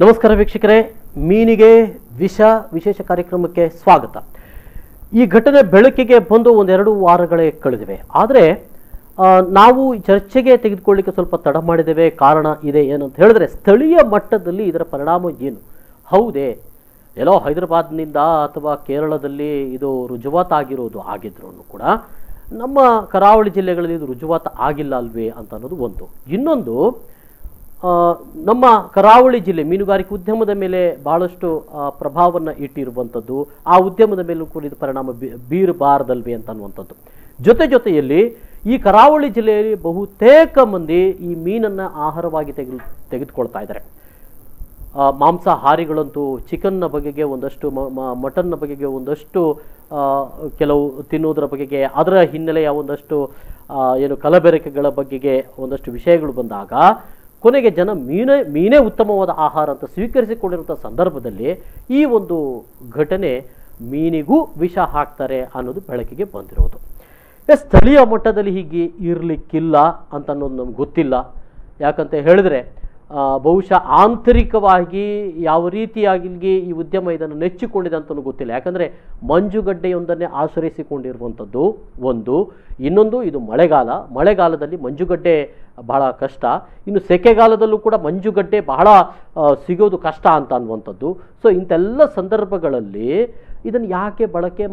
ನಮಸ್ಕಾರ ವೀಕ್ಷಕರೇ, ಮೀನಿಗೆ ವಿಷ ವಿಶೇಷ ಕಾರ್ಯಕ್ರಮಕ್ಕೆ ಸ್ವಾಗತ. ಈ ಘಟನೆ ಬೆಳಕಿಗೆ ಬಂದು ಒಂದೆರಡು ವಾರಗಳೇ ಕಳೆದಿವೆ. ಆದರೆ ನಾವು ಚರ್ಚೆಗೆ ತೆಗೆದುಕೊಳ್ಳಿಕ್ಕೆ ಸ್ವಲ್ಪ ತಡ ಮಾಡಿದ್ದೇವೆ. ಕಾರಣ ಇದೆ ಏನಂತ ಹೇಳಿದ್ರೆ, ಸ್ಥಳೀಯ ಮಟ್ಟದಲ್ಲಿ ಇದರ ಪರಿಣಾಮ ಏನು? ಹೌದೇ ಎಲ್ಲೋ ಹೈದರಾಬಾದ್ನಿಂದ ಅಥವಾ ಕೇರಳದಲ್ಲಿ ಇದು ರುಜುವಾತಾಗಿರೋದು ಆಗಿದ್ರೂ ಕೂಡ ನಮ್ಮ ಕರಾವಳಿ ಜಿಲ್ಲೆಗಳಲ್ಲಿ ಇದು ರುಜುವಾತ ಆಗಿಲ್ಲ ಅಲ್ವೇ ಅಂತ ಅನ್ನೋದು ಒಂದು. ಇನ್ನೊಂದು, ನಮ್ಮ ಕರಾವಳಿ ಜಿಲ್ಲೆ ಮೀನುಗಾರಿಕೆ ಉದ್ಯಮದ ಮೇಲೆ ಭಾಳಷ್ಟು ಪ್ರಭಾವವನ್ನು ಇಟ್ಟಿರುವಂಥದ್ದು, ಆ ಉದ್ಯಮದ ಮೇಲೂ ಕೂಡ ಇದು ಪರಿಣಾಮ ಬೀರಬಾರದಲ್ವೇ ಅಂತ ಅನ್ನುವಂಥದ್ದು. ಜೊತೆಯಲ್ಲಿ ಈ ಕರಾವಳಿ ಜಿಲ್ಲೆಯಲ್ಲಿ ಬಹುತೇಕ ಮಂದಿ ಈ ಮೀನನ್ನು ಆಹಾರವಾಗಿ ತೆಗೆದುಕೊಳ್ತಾ ಇದ್ದಾರೆ. ಮಾಂಸಾಹಾರಿಗಳಂತೂ ಚಿಕನ್ನ ಬಗೆಗೆ ಒಂದಷ್ಟು, ಮಟನ್ನ ಬಗೆಗೆ ಒಂದಷ್ಟು, ಕೆಲವು ತಿನ್ನುವುದರ ಬಗೆಗೆ, ಅದರ ಹಿನ್ನೆಲೆಯ ಒಂದಷ್ಟು ಕಲಬೆರಕೆಗಳ ಬಗೆಗೆ ಒಂದಷ್ಟು ವಿಷಯಗಳು ಬಂದಾಗ ಕೊನೆಗೆ ಜನ ಮೀನೇ ಉತ್ತಮವಾದ ಆಹಾರ ಅಂತ ಸ್ವೀಕರಿಸಿಕೊಂಡಿರುವಂಥ ಸಂದರ್ಭದಲ್ಲಿ ಈ ಒಂದು ಘಟನೆ ಮೀನಿಗೂ ವಿಷ ಹಾಕ್ತಾರೆ ಅನ್ನೋದು ಬೆಳಕಿಗೆ ಬಂದಿರೋದು. ಸ್ಥಳೀಯ ಮಟ್ಟದಲ್ಲಿ ಹೀಗೆ ಇರಲಿಕ್ಕಿಲ್ಲ ಅಂತ ಅನ್ನೋದು ನಮ್ಗೆ ಗೊತ್ತಿಲ್ಲ. ಯಾಕಂತ ಹೇಳಿದ್ರೆ ಬಹುಶಃ ಆಂತರಿಕವಾಗಿ ಯಾವ ರೀತಿಯಾಗಿ ಈ ಉದ್ಯಮ ಇದನ್ನು ನೆಚ್ಚಿಕೊಂಡಿದೆ ಅಂತಲೂ ಗೊತ್ತಿಲ್ಲ. ಯಾಕಂದರೆ ಮಂಜುಗಡ್ಡೆಯೊಂದನ್ನೇ ಆಶ್ರಯಿಸಿಕೊಂಡಿರುವಂಥದ್ದು ಒಂದು. ಇನ್ನೊಂದು, ಇದು ಮಳೆಗಾಲದಲ್ಲಿ ಮಂಜುಗಡ್ಡೆ ಬಹಳ ಕಷ್ಟ. ಇನ್ನು ಸೆಕೆಗಾಲದಲ್ಲೂ ಕೂಡ ಮಂಜುಗಡ್ಡೆ ಬಹಳ ಸಿಗೋದು ಕಷ್ಟ ಅಂತ ಅನ್ನುವಂಥದ್ದು. ಸೊ ಇಂಥೆಲ್ಲ ಸಂದರ್ಭಗಳಲ್ಲಿ ಇದನ್ನು ಯಾಕೆ ಬಳಕೆ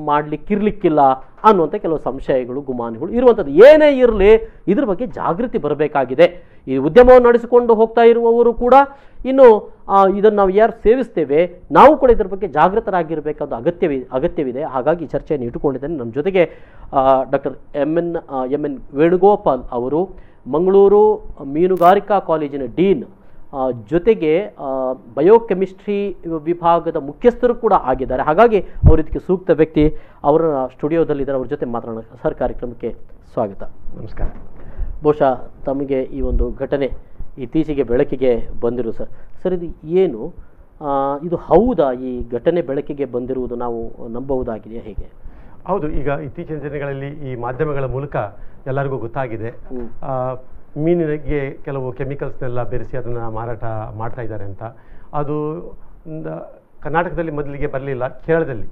ಮಾಡಲಿಕ್ಕಿರಲಿಕ್ಕಿಲ್ಲ ಅನ್ನುವಂಥ ಕೆಲವು ಸಂಶಯಗಳು, ಗುಮಾನಿಗಳು ಇರುವಂಥದ್ದು. ಏನೇ ಇರಲಿ, ಇದ್ರ ಬಗ್ಗೆ ಜಾಗೃತಿ ಬರಬೇಕಾಗಿದೆ. ಈ ಉದ್ಯಮವನ್ನು ನಡೆಸಿಕೊಂಡು ಹೋಗ್ತಾ ಇರುವವರು ಕೂಡ ಇನ್ನು ಇದನ್ನು ನಾವು ಯಾರು ಸೇವಿಸ್ತೇವೆ ನಾವು ಕೂಡ ಇದರ ಬಗ್ಗೆ ಜಾಗೃತರಾಗಿರಬೇಕಾದ ಅಗತ್ಯವಿದೆ. ಹಾಗಾಗಿ ಚರ್ಚೆಯನ್ನು ಇಟ್ಟುಕೊಂಡಿದ್ದೇನೆ. ನಮ್ಮ ಜೊತೆಗೆ ಡಾಕ್ಟರ್ ಎಂ ಎನ್ ವೇಣುಗೋಪಾಲ್ ಅವರು, ಮಂಗಳೂರು ಮೀನುಗಾರಿಕಾ ಕಾಲೇಜಿನ ಡೀನ್, ಜೊತೆಗೆ ಬಯೋಕೆಮಿಸ್ಟ್ರಿ ವಿಭಾಗದ ಮುಖ್ಯಸ್ಥರು ಕೂಡ ಆಗಿದ್ದಾರೆ. ಹಾಗಾಗಿ ಅವರು ಇದಕ್ಕೆ ಸೂಕ್ತ ವ್ಯಕ್ತಿ. ಅವರ ಸ್ಟುಡಿಯೋದಲ್ಲಿದ್ದಾರೆ, ಅವ್ರ ಜೊತೆ ಮಾತನಾಡೋಣ. ಸರ್, ಕಾರ್ಯಕ್ರಮಕ್ಕೆ ಸ್ವಾಗತ. ನಮಸ್ಕಾರ. ಬಹುಶಃ ತಮಗೆ ಈ ಒಂದು ಘಟನೆ ಇತ್ತೀಚೆಗೆ ಬೆಳಕಿಗೆ ಬಂದಿರು ಸರ್, ಇದು ಏನು? ಇದು ಹೌದಾ? ಈ ಘಟನೆ ಬೆಳಕಿಗೆ ಬಂದಿರುವುದು ನಾವು ನಂಬಬಹುದಾಗಿದೆಯಾ, ಹೇಗೆ? ಹೌದು, ಈಗ ಇತ್ತೀಚಿನ ದಿನಗಳಲ್ಲಿ ಈ ಮಾಧ್ಯಮಗಳ ಮೂಲಕ ಎಲ್ಲರಿಗೂ ಗೊತ್ತಾಗಿದೆ. ಮೀನಿಗೆ ಕೆಲವು ಕೆಮಿಕಲ್ಸ್ನೆಲ್ಲ ಬೆರೆಸಿ ಅದನ್ನು ಮಾರಾಟ ಮಾಡ್ತಾ ಇದ್ದಾರೆ ಅಂತ. ಅದು ಕರ್ನಾಟಕದಲ್ಲಿ ಮೊದಲಿಗೆ ಬರಲಿಲ್ಲ, ಕೇರಳದಲ್ಲಿ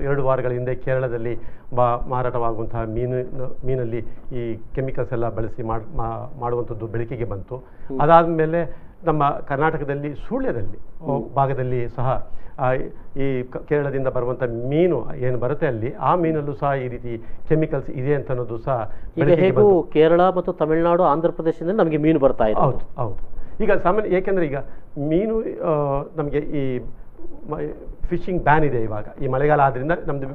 ಎರಡು ವಾರಗಳ ಹಿಂದೆ ಕೇರಳದಲ್ಲಿ ಮಾರಾಟವಾಗುವಂತಹ ಮೀನಲ್ಲಿ ಈ ಕೆಮಿಕಲ್ಸ್ ಎಲ್ಲ ಬಳಸಿ ಮಾಡುವಂಥದ್ದು ಬೆಳಕಿಗೆ ಬಂತು. ಅದಾದಮೇಲೆ ನಮ್ಮ ಕರ್ನಾಟಕದಲ್ಲಿ ಸುಳ್ಯದಲ್ಲಿ ಭಾಗದಲ್ಲಿ ಸಹ ಈ ಕೇರಳದಿಂದ ಬರುವಂಥ ಮೀನು ಏನು ಬರುತ್ತೆ ಅಲ್ಲಿ, ಆ ಮೀನಲ್ಲೂ ಸಹ ಈ ರೀತಿ ಕೆಮಿಕಲ್ಸ್ ಇದೆ ಅಂತ ಅನ್ನೋದು ಸಹ ಹೇಗೂ ಕೇರಳ ಮತ್ತು ತಮಿಳುನಾಡು, ಆಂಧ್ರ ಪ್ರದೇಶದಿಂದ ನಮಗೆ ಮೀನು ಬರ್ತಾ ಇದೆ. ಹೌದು. ಈಗ ಸಾಮಾನ್ಯ, ಏಕೆಂದರೆ ಈಗ ಮೀನು ನಮಗೆ ಈ ಫಿಶಿಂಗ್ ಬ್ಯಾನ್ ಇದೆ ಇವಾಗ. ಈ ಮಳೆಗಾಲ ಆದ್ರಿಂದ ನಮ್ದು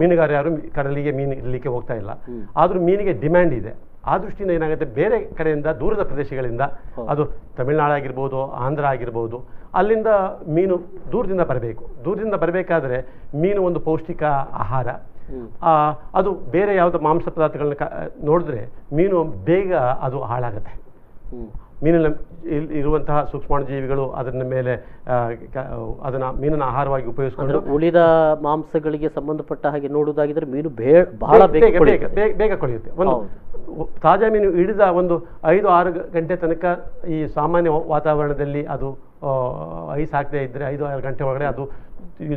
ಮೀನುಗಾರ ಯಾರು ಕಡಲಿಗೆ ಮೀನು ಇರಲಿಕ್ಕೆ ಹೋಗ್ತಾ ಇಲ್ಲ. ಆದ್ರೂ ಮೀನಿಗೆ ಡಿಮ್ಯಾಂಡ್ ಇದೆ. ಆ ದೃಷ್ಟಿಯಿಂದ ಏನಾಗುತ್ತೆ, ಬೇರೆ ಕಡೆಯಿಂದ, ದೂರದ ಪ್ರದೇಶಗಳಿಂದ, ಅದು ತಮಿಳುನಾಡು ಆಗಿರ್ಬೋದು, ಆಂಧ್ರ ಆಗಿರ್ಬೋದು, ಅಲ್ಲಿಂದ ಮೀನು ದೂರದಿಂದ ಬರಬೇಕಾದ್ರೆ ಮೀನು ಒಂದು ಪೌಷ್ಟಿಕ ಆಹಾರ. ಅದು ಬೇರೆ ಯಾವುದೋ ಮಾಂಸ ಪದಾರ್ಥಗಳನ್ನ ನೋಡಿದ್ರೆ ಮೀನು ಬೇಗ ಅದು ಹಾಳಾಗುತ್ತೆ. ಮೀನಿನ ಇರುವಂತಹ ಸೂಕ್ಷ್ಮಾಣುಜೀವಿಗಳು ಅದನ್ನ ಮೇಲೆ ಮೀನನ್ನು ಆಹಾರವಾಗಿ ಉಪಯೋಗಿಸಿಕೊಂಡು, ಉಳಿದ ಮಾಂಸಗಳಿಗೆ ಸಂಬಂಧಪಟ್ಟ ಹಾಗೆ ನೋಡುವುದಾಗಿದ್ರೆ ಮೀನು ಬಹಳ ಬೇಗ ಕೊಳೆಯುತ್ತೆ. ಒಂದು ತಾಜಾ ಮೀನು ಹಿಡಿದ ಒಂದು 5-6 ಗಂಟೆ ತನಕ ಈ ಸಾಮಾನ್ಯ ವಾತಾವರಣದಲ್ಲಿ ಅದು ಐಸ್ ಹಾಕದೇ ಇದ್ದರೆ 5-6 ಗಂಟೆ ಒಳಗಡೆ ಅದು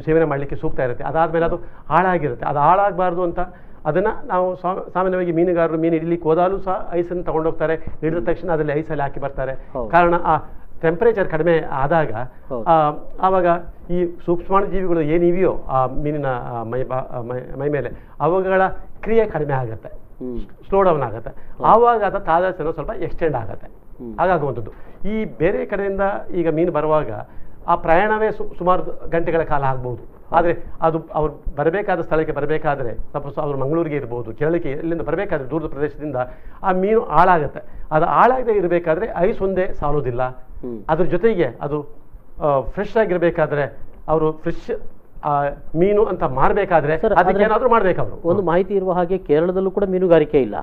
ಸೇವನೆ ಮಾಡಲಿಕ್ಕೆ ಸೂಕ್ತ ಇರುತ್ತೆ. ಅದಾದಮೇಲೆ ಅದು ಹಾಳಾಗಿರುತ್ತೆ. ಅದು ಹಾಳಾಗಬಾರ್ದು ಅಂತ ಅದನ್ನು ನಾವು ಸಾಮಾನ್ಯವಾಗಿ ಮೀನುಗಾರರು ಮೀನು ಹಿಡಿಲಿಕ್ಕೆ ಹೋದಾಲು ಸಹ ಐಸನ್ನು ತಗೊಂಡೋಗ್ತಾರೆ. ಹಿಡಿದ ತಕ್ಷಣ ಅದರಲ್ಲಿ ಐಸಲ್ಲಿ ಹಾಕಿ ಬರ್ತಾರೆ. ಕಾರಣ ಆ ಟೆಂಪರೇಚರ್ ಕಡಿಮೆ ಆದಾಗ ಆವಾಗ ಈ ಸೂಕ್ಷ್ಮಾಣುಜೀವಿಗಳು ಏನಿವೆಯೋ ಆ ಮೀನಿನ ಮೈ ಮೇಲೆ ಅವುಗಳ ಕ್ರಿಯೆ ಕಡಿಮೆ ಆಗುತ್ತೆ, ಸ್ಲೋ ಡೌನ್ ಆಗುತ್ತೆ. ಆವಾಗ ಅದು ತಾಜಾತನ ಸ್ವಲ್ಪ ಎಕ್ಸ್ಟೆಂಡ್ ಆಗುತ್ತೆ. ಹಾಗಾಗುವಂಥದ್ದು. ಈ ಬೇರೆ ಕಡೆಯಿಂದ ಈಗ ಮೀನು ಬರುವಾಗ ಆ ಪ್ರಯಾಣವೇ ಸುಮಾರು ಗಂಟೆಗಳ ಕಾಲ ಆಗ್ಬೋದು. ಆದರೆ ಅದು ಅವ್ರು ಬರಬೇಕಾದ ಸ್ಥಳಕ್ಕೆ ಬರಬೇಕಾದ್ರೆ, ಸಪೋಸ್ ಅವರು ಮಂಗಳೂರಿಗೆ ಇರ್ಬೋದು, ಕೇರಳಕ್ಕೆ ಇಲ್ಲಿಂದ ಬರಬೇಕಾದ್ರೆ ದೂರದ ಪ್ರದೇಶದಿಂದ ಆ ಮೀನು ಹಾಳಾಗುತ್ತೆ. ಅದು ಹಾಳಾಗದೆ ಇರಬೇಕಾದ್ರೆ ಐಸ್ ಒಂದೇ ಸಾಲೋದಿಲ್ಲ. ಅದ್ರ ಜೊತೆಗೆ ಅದು ಫ್ರೆಶ್ ಆಗಿರಬೇಕಾದ್ರೆ, ಅವರು ಫ್ರೆಶ್ ಮೀನು ಅಂತ ಮಾರಬೇಕಾದ್ರೆ ಅದಕ್ಕೆ ಏನಾದರೂ ಮಾಡ್ಬೇಕು. ಅವರು ಒಂದು ಮಾಹಿತಿ ಇರುವ ಹಾಗೆ ಕೇರಳದಲ್ಲೂ ಕೂಡ ಮೀನುಗಾರಿಕೆ ಇಲ್ಲ,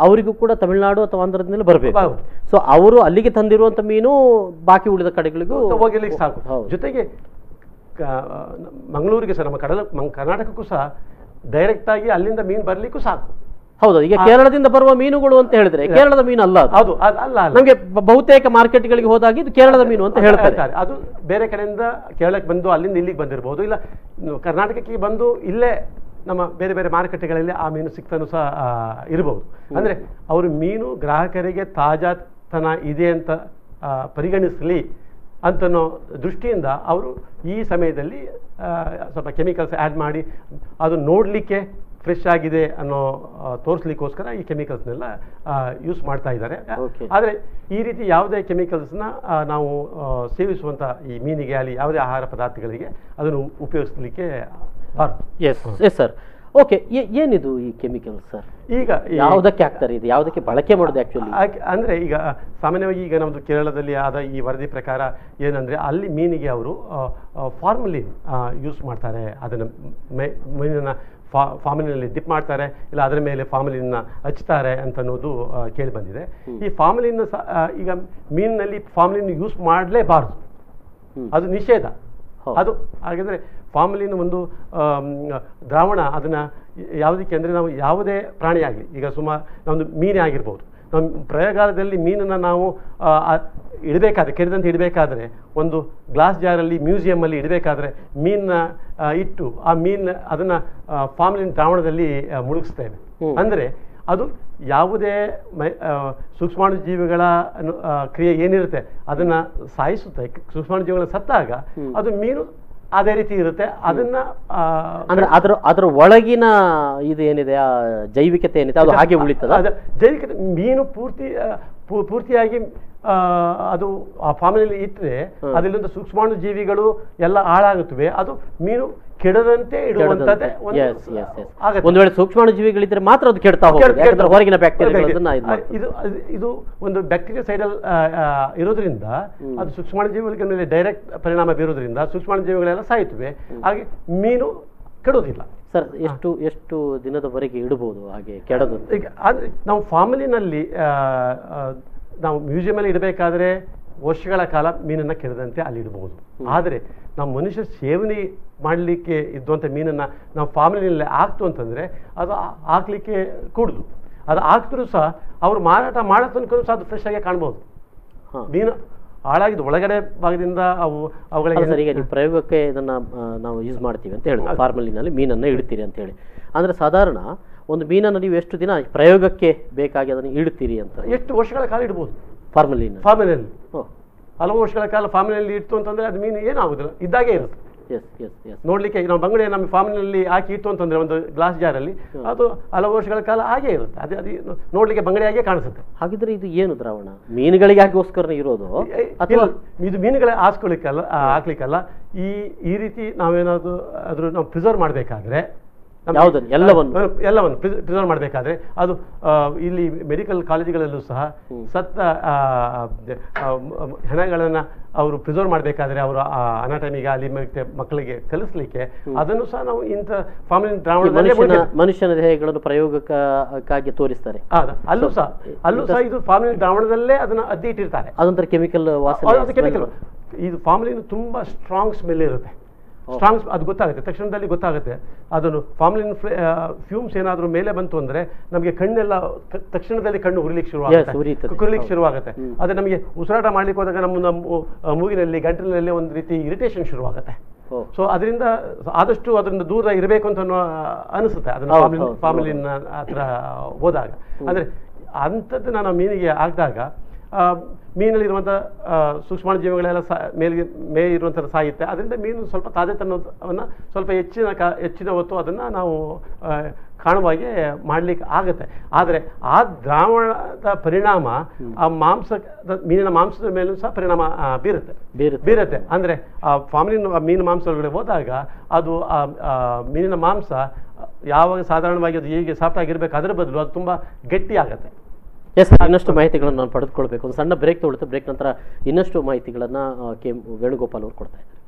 ಅವರಿಗೂ ಕೂಡ ತಮಿಳುನಾಡು ಅಥವಾ ಆಂಧ್ರದಿಂದ ಬರಬೇಕು. ಸೊ ಅವರು ಅಲ್ಲಿಗೆ ತಂದಿರುವಂತ ಮೀನು ಬಾಕಿ ಉಳಿದ ಕಡೆಗಳಿಗೂ ಹೋಗಿರ್ಲಿಕ್ಕೆ ಸಾಕು. ಜೊತೆಗೆ ಮಂಗಳೂರಿಗೆ ಸಹ, ನಮ್ಮ ಕರ್ನಾಟಕಕ್ಕೂ ಸಹ ಡೈರೆಕ್ಟ್ ಆಗಿ ಅಲ್ಲಿಂದ ಮೀನು ಬರಲಿಕ್ಕೂ ಸಾಕು. ಹೌದು, ಈಗ ಕೇರಳದಿಂದ ಬರುವ ಮೀನುಗಳು ಅಂತ ಹೇಳಿದ್ರೆ ಕೇರಳದ ಮೀನು ಅಲ್ಲ ಅದು ಅಲ್ಲ ನಮಗೆ ಬಹುತೇಕ ಮಾರ್ಕೆಟ್ಗಳಿಗೆ ಹೋದಾಗ ಇದು ಕೇರಳದ ಮೀನು ಅಂತ ಹೇಳ್ತಾರೆ. ಅದು ಬೇರೆ ಕಡೆಯಿಂದ ಕೇರಳಕ್ಕೆ ಬಂದು ಅಲ್ಲಿಂದ ಇಲ್ಲಿಗೆ ಬಂದಿರಬಹುದು, ಇಲ್ಲ ಕರ್ನಾಟಕಕ್ಕೆ ಬಂದು ಇಲ್ಲೇ ನಮ್ಮ ಬೇರೆ ಬೇರೆ ಮಾರುಕಟ್ಟೆಗಳಲ್ಲಿ ಆ ಮೀನು ಸಿಕ್ತನೂ ಸಹ ಇರಬಹುದು. ಅಂದ್ರೆ ಅವರು ಮೀನು ಗ್ರಾಹಕರಿಗೆ ತಾಜಾತನ ಇದೆ ಅಂತ ಪರಿಗಣಿಸಲಿ ಅಂತನೋ ದೃಷ್ಟಿಯಿಂದ ಅವರು ಈ ಸಮಯದಲ್ಲಿ ಸ್ವಲ್ಪ ಕೆಮಿಕಲ್ಸ್ ಆ್ಯಡ್ ಮಾಡಿ ಅದು ನೋಡಲಿಕ್ಕೆ ಫ್ರೆಶ್ ಆಗಿದೆ ಅನ್ನೋ ತೋರಿಸ್ಲಿಕ್ಕೋಸ್ಕರ ಈ ಕೆಮಿಕಲ್ಸ್ನೆಲ್ಲ ಯೂಸ್ ಮಾಡ್ತಾ ಇದ್ದಾರೆ. ಆದರೆ ಈ ರೀತಿ ಯಾವುದೇ ಕೆಮಿಕಲ್ಸ್ನ ನಾವು ಸೇವಿಸುವಂಥ ಈ ಮೀನಿಗೆ ಅಲ್ಲಿ ಯಾವುದೇ ಆಹಾರ ಪದಾರ್ಥಗಳಿಗೆ ಅದನ್ನು ಉಪಯೋಗಿಸ್ಲಿಕ್ಕೆ ಬಾರ್ದು. Yes sir. ಓಕೆ, ಏನಿದು ಈ ಕೆಮಿಕಲ್ ಸರ್? ಈಗ ಯಾವುದಕ್ಕೆ ಹಾಕ್ತಾರೆ, ಇದು ಯಾವುದಕ್ಕೆ ಬಳಕೆ ಮಾಡೋದು ಆ್ಯಕ್ಚುಲಿ? ಅಂದರೆ ಈಗ ಸಾಮಾನ್ಯವಾಗಿ ಈಗ ನಮ್ಮದು ಕೇರಳದಲ್ಲಿ ಆದ ಈ ವರದಿ ಪ್ರಕಾರ ಏನಂದರೆ ಅಲ್ಲಿ ಮೀನಿಗೆ ಅವರು ಫಾರ್ಮಲಿನ್ ಯೂಸ್ ಮಾಡ್ತಾರೆ. ಅದನ್ನು ಮೀನನ್ನು ಫಾರ್ಮಲಿನಲ್ಲಿ ಡಿಪ್ ಮಾಡ್ತಾರೆ, ಇಲ್ಲ ಅದರ ಮೇಲೆ ಫಾರ್ಮಲಿನ್ನ ಹಚ್ತಾರೆ ಅಂತ ಅನ್ನೋದು ಕೇಳಿ ಬಂದಿದೆ. ಈ ಫಾರ್ಮಲಿನ್ ಈಗ ಮೀನಿನಲ್ಲಿ ಫಾರ್ಮಲಿನ್ ಯೂಸ್ ಮಾಡಲೇಬಾರ್ದು, ಅದು ನಿಷೇಧ. ಅದು ಹಾಗೆಂದರೆ ಫಾರ್ಮಲಿನ್ ಒಂದು ದ್ರಾವಣ, ಅದನ್ನು ಯಾವುದಕ್ಕೆ ಅಂದರೆ ನಾವು ಯಾವುದೇ ಪ್ರಾಣಿ ಆಗಲಿ, ಈಗ ನಮ್ಮದು ಮೀನೇ ಆಗಿರ್ಬೋದು, ನಮ್ಮ ಪ್ರಯೋಗಾಲಯದಲ್ಲಿ ಮೀನನ್ನು ನಾವು ಇಡಬೇಕಾದ್ರೆ, ಕೆಡದಂತೆ ಇಡಬೇಕಾದ್ರೆ, ಒಂದು ಗ್ಲಾಸ್ ಜಾರಲ್ಲಿ ಮ್ಯೂಸಿಯಮಲ್ಲಿ ಇಡಬೇಕಾದ್ರೆ ಮೀನನ್ನ ಇಟ್ಟು ಆ ಅದನ್ನು ಫಾರ್ಮಲಿನ್ ದ್ರಾವಣದಲ್ಲಿ ಮುಳುಗಿಸ್ತೇವೆ. ಅಂದರೆ ಅದು ಯಾವುದೇ ಸೂಕ್ಷ್ಮಾಣುಜೀವಿಗಳ ಕ್ರಿಯೆ ಏನಿರುತ್ತೆ ಅದನ್ನು ಸಾಯಿಸುತ್ತೆ. ಸೂಕ್ಷ್ಮಾಣುಜೀವಿಗಳ ಸತ್ತಾಗ ಅದು ಮೀನು ಅದೇ ರೀತಿ ಇರುತ್ತೆ. ಅದನ್ನ ಅಂದ್ರೆ ಅದರ ಒಳಗಿನ ಇದು ಏನಿದೆ, ಆ ಜೈವಿಕತೆ ಏನಿದೆ ಅದು ಹಾಗೆ ಉಳಿತದ. ಜೈವಿಕತೆ ಮೀನು ಪೂರ್ತಿಯಾಗಿ ಅದು ಆ ಫಾರ್ಮಲ್ಲಿ ಇಟ್ಟರೆ ಅದರಿಂದ ಸೂಕ್ಷ್ಮಾಣು ಜೀವಿಗಳು ಎಲ್ಲ ಹಾಳಾಗುತ್ತವೆ. ಅದು ಮೀನು ಕೆಡದಂತೆ ಇಡುವಂತದ್ದೇ. ಒಂದು ವೇಳೆ ಸೂಕ್ಷ್ಮಾಣು ಜೀವಿಗಳಿದ್ರೆ ಮಾತ್ರ ಅದು ಕೆಡ್ತಾ ಹೋಗುತ್ತೆ, ಹೊರಗಿನ ಬ್ಯಾಕ್ಟೀರಿಯಾಗಳನ್ನ. ಇದು ಒಂದು ಬ್ಯಾಕ್ಟೀರಿಯಾಸೈಡಲ್ ಇರೋದ್ರಿಂದ ಅದು ಸೂಕ್ಷ್ಮಾಣು ಜೀವಿಗಳ ಮೇಲೆ ಡೈರೆಕ್ಟ್ ಪರಿಣಾಮ ಬೀರೋದ್ರಿಂದ ಸೂಕ್ಷ್ಮಾಣು ಜೀವಿಗಳೆಲ್ಲ ಸಾಯುತ್ತವೆ, ಹಾಗೆ ಮೀನು ಕೆಡೋದಿಲ್ಲ. ಸರ್, ಎಷ್ಟು ದಿನದವರೆಗೆ ಇಡಬಹುದು ಹಾಗೆ ಕೆಡೋದು? ಈಗ ಆದರೆ ನಾವು ಫಾರ್ಮಲಿನಲ್ಲಿ ನಾವು ಮ್ಯೂಸಿಯಮಲ್ಲಿ ಇಡಬೇಕಾದ್ರೆ ವರ್ಷಗಳ ಕಾಲ ಮೀನನ್ನು ಕೆಡದಂತೆ ಅಲ್ಲಿ ಇಡಬಹುದು. ಆದರೆ ನಾವು ಮನುಷ್ಯ ಸೇವನೆ ಮಾಡಲಿಕ್ಕೆ ಇದ್ದಂಥ ಮೀನನ್ನು ನಾವು ಫಾರ್ಮಲಿನಲ್ಲಿ ಹಾಕ್ತು ಅಂತಂದರೆ ಅದು ಹಾಕ್ಲಿಕ್ಕೆ ಕೂಡುದು. ಅದು ಹಾಕಿದ್ರೂ ಸಹ ಅವರು ಮಾರಾಟ ಮಾಡೋ ತನಕ ಸಹ ಅದು ಫ್ರೆಶ್ ಆಗಿ ಕಾಣ್ಬೋದು. ಮೀನು ಹಾಳಾಗಿದ್ದು ಒಳಗಡೆ ಭಾಗದಿಂದ ಅವುಗಳಿಗೆ. ಸರ್, ಈಗ ನೀವು ಪ್ರಯೋಗಕ್ಕೆ ಇದನ್ನು ನಾವು ಯೂಸ್ ಮಾಡ್ತೀವಿ ಅಂತ ಹೇಳಿ ಫಾರ್ಮಲಿನಲ್ಲಿ ಮೀನನ್ನು ಇಡ್ತೀರಿ ಅಂತ ಹೇಳಿ, ಅಂದರೆ ಸಾಧಾರಣ ಒಂದು ಮೀನನ್ನು ನೀವು ಎಷ್ಟು ದಿನ ಪ್ರಯೋಗಕ್ಕೆ ಬೇಕಾಗಿ ಅದನ್ನು ಇಡ್ತೀರಿ ಅಂತ? ಎಷ್ಟು ವರ್ಷಗಳ ಕಾಲ ಇಡ್ಬೋದು ಫಾರ್ಮಲಿನಲ್ಲಿ? ಹಲವು ವರ್ಷಗಳ ಕಾಲ ಫಾರ್ಮಲಿನಲ್ಲಿ ಇಟ್ಟು ಅಂತಂದರೆ ಅದು ಮೀನು ಏನಾಗುದಿಲ್ಲ, ಇದ್ದಾಗೆ ಇರುತ್ತೆ. ನೋಡ್ಲಿಕ್ಕೆ ನಾವು ಬಂಗುಡೆ ನಮ್ಮ ಫಾರ್ಮಲಿನಲ್ಲಿ ಹಾಕಿ ಇಟ್ಟು ಅಂತಂದ್ರೆ ಒಂದು ಗ್ಲಾಸ್ ಜಾರಲ್ಲಿ ಅದು ಹಲವು ವರ್ಷಗಳ ಕಾಲ ಹಾಗೆ ಇರುತ್ತೆ. ಅದು ನೋಡ್ಲಿಕ್ಕೆ ಬಂಗಡೆಯಾಗೆ ಕಾಣಿಸುತ್ತೆ. ಹಾಗಿದ್ರೆ ಇದು ಏನು ದ್ರಾವಣ? ಮೀನುಗಳಿಗಾಗೋಸ್ಕರ ಇರೋದು ಅಥವಾ ಇದು ಮೀನುಗಳೇ ಹಾಕ್ಲಿಕ್ಕಲ್ಲ. ಈ ರೀತಿ ನಾವೇನಾದ್ರು ಅದ್ರ ನಾವು ಪ್ರಿಸರ್ವ್ ಮಾಡಬೇಕಾದ್ರೆ ಎಲ್ಲವನ್ನು ಪ್ರಿಸರ್ವ್ ಮಾಡಬೇಕಾದ್ರೆ ಅದು ಇಲ್ಲಿ ಮೆಡಿಕಲ್ ಕಾಲೇಜುಗಳಲ್ಲೂ ಸಹ ಸತ್ತ ಹೆಣಗಳನ್ನು ಅವರು ಪ್ರಿಸರ್ವ್ ಮಾಡಬೇಕಾದ್ರೆ ಅವರು ಅನಾಟಮಿಗೆ ಅಲ್ಲಿ ಮಕ್ಕಳಿಗೆ ಕಲಿಸ್ಲಿಕ್ಕೆ ಅದನ್ನು ಸಹ ನಾವು ಇಂಥ ಫಾರ್ಮಲಿನ್ ದ್ರಾವಣದಲ್ಲಿ ಮನುಷ್ಯನ ದೇಹಗಳನ್ನು ಪ್ರಯೋಗಕ್ಕಾಗಿ ತೋರಿಸ್ತಾರೆ. ಅಲ್ಲೂ ಸಹ ಇದು ಫಾರ್ಮಲಿನ್ ದ್ರಾವಣದಲ್ಲೇ ಅದನ್ನು ಅದ್ದಿ ಇಟ್ಟಿರ್ತಾರೆ. ಅದೊಂಥರ ಕೆಮಿಕಲ್ ಕೆಮಿಕಲ್. ಇದು ಫಾರ್ಮಲಿನ್ ತುಂಬಾ ಸ್ಟ್ರಾಂಗ್ ಸ್ಮೆಲ್ ಇರುತ್ತೆ. ಅದು ಗೊತ್ತಾಗುತ್ತೆ, ತಕ್ಷಣದಲ್ಲಿ ಗೊತ್ತಾಗುತ್ತೆ. ಅದನ್ನು ಫಾರ್ಮಲಿನ್ ಫ್ಯೂಮ್ಸ್ ಏನಾದರೂ ಮೇಲೆ ಬಂತು ಅಂದರೆ ನಮಗೆ ಕಣ್ಣೆಲ್ಲ ತಕ್ಷಣದಲ್ಲಿ ಕಣ್ಣು ಉರಿಲಿಕ್ಕೆ ಶುರುವಾಗುತ್ತೆ. ಅದೇ ನಮಗೆ ಉಸಿರಾಟ ಮಾಡ್ಲಿಕ್ಕೆ ಹೋದಾಗ ನಮ್ಮ ಮೂಗಿನಲ್ಲಿ ಗಂಟಲಿನಲ್ಲಿ ಒಂದು ರೀತಿ ಇರಿಟೇಷನ್ ಶುರುವಾಗುತ್ತೆ. ಸೊ ಅದರಿಂದ ಆದಷ್ಟು ಅದರಿಂದ ದೂರ ಇರಬೇಕು ಅಂತ ಅನಿಸುತ್ತೆ ಅದನ್ನು ಫಾರ್ಮಲಿನ್ ಹತ್ರ ಹೋದಾಗ. ಅಂದರೆ ಅಂಥದ್ದು ನಾನು ಮೀನಿಗೆ ಹಾಕಿದಾಗ ಮೀನಲ್ಲಿರುವಂಥ ಸೂಕ್ಷ್ಮಾಣು ಜೀವಿಗಳೆಲ್ಲ ಮೇ ಇರುವಂಥದ್ದು ಸಾಯುತ್ತೆ. ಅದರಿಂದ ಮೀನು ಸ್ವಲ್ಪ ತಾಜೆತನವನ್ನು ಸ್ವಲ್ಪ ಹೆಚ್ಚಿನ ಹೊತ್ತು ಅದನ್ನು ನಾವು ಕಾಣುವಾಗೆ ಮಾಡಲಿಕ್ಕೆ ಆಗುತ್ತೆ. ಆದರೆ ಆ ದ್ರಾವಣದ ಪರಿಣಾಮ ಆ ಮೀನಿನ ಮಾಂಸದ ಮೇಲೂ ಸಹ ಪರಿಣಾಮ ಬೀರುತ್ತೆ. ಅಂದರೆ ಆ ಫಾರ್ಮಲಿನ್ ಮೀನು ಮಾಂಸ ಒಳಗಡೆ ಹೋದಾಗ ಅದು ಮೀನಿನ ಮಾಂಸ ಯಾವಾಗ ಸಾಧಾರಣವಾಗಿ ಅದು ಹೇಗೆ ಸಾಫ್ಟ್ ಆಗಿರಬೇಕು ಅದರ ಬದಲು ಅದು ತುಂಬ ಗಟ್ಟಿ ಆಗುತ್ತೆ. ಎಸ್, ಇನ್ನಷ್ಟು ಮಾಹಿತಿಗಳನ್ನು ನಾನು ಪಡೆದುಕೊಳ್ಬೇಕು. ಒಂದು ಸಣ್ಣ ಬ್ರೇಕ್ ತಗೊಳ್ಳುತ್ತೆ. ಬ್ರೇಕ್ ನಂತರ ಇನ್ನಷ್ಟು ಮಾಹಿತಿಗಳನ್ನು ಕೆ ವೇಣುಗೋಪಾಲ್ ಅವರು ಕೊಡ್ತಾ ಇದ್ದಾರೆ.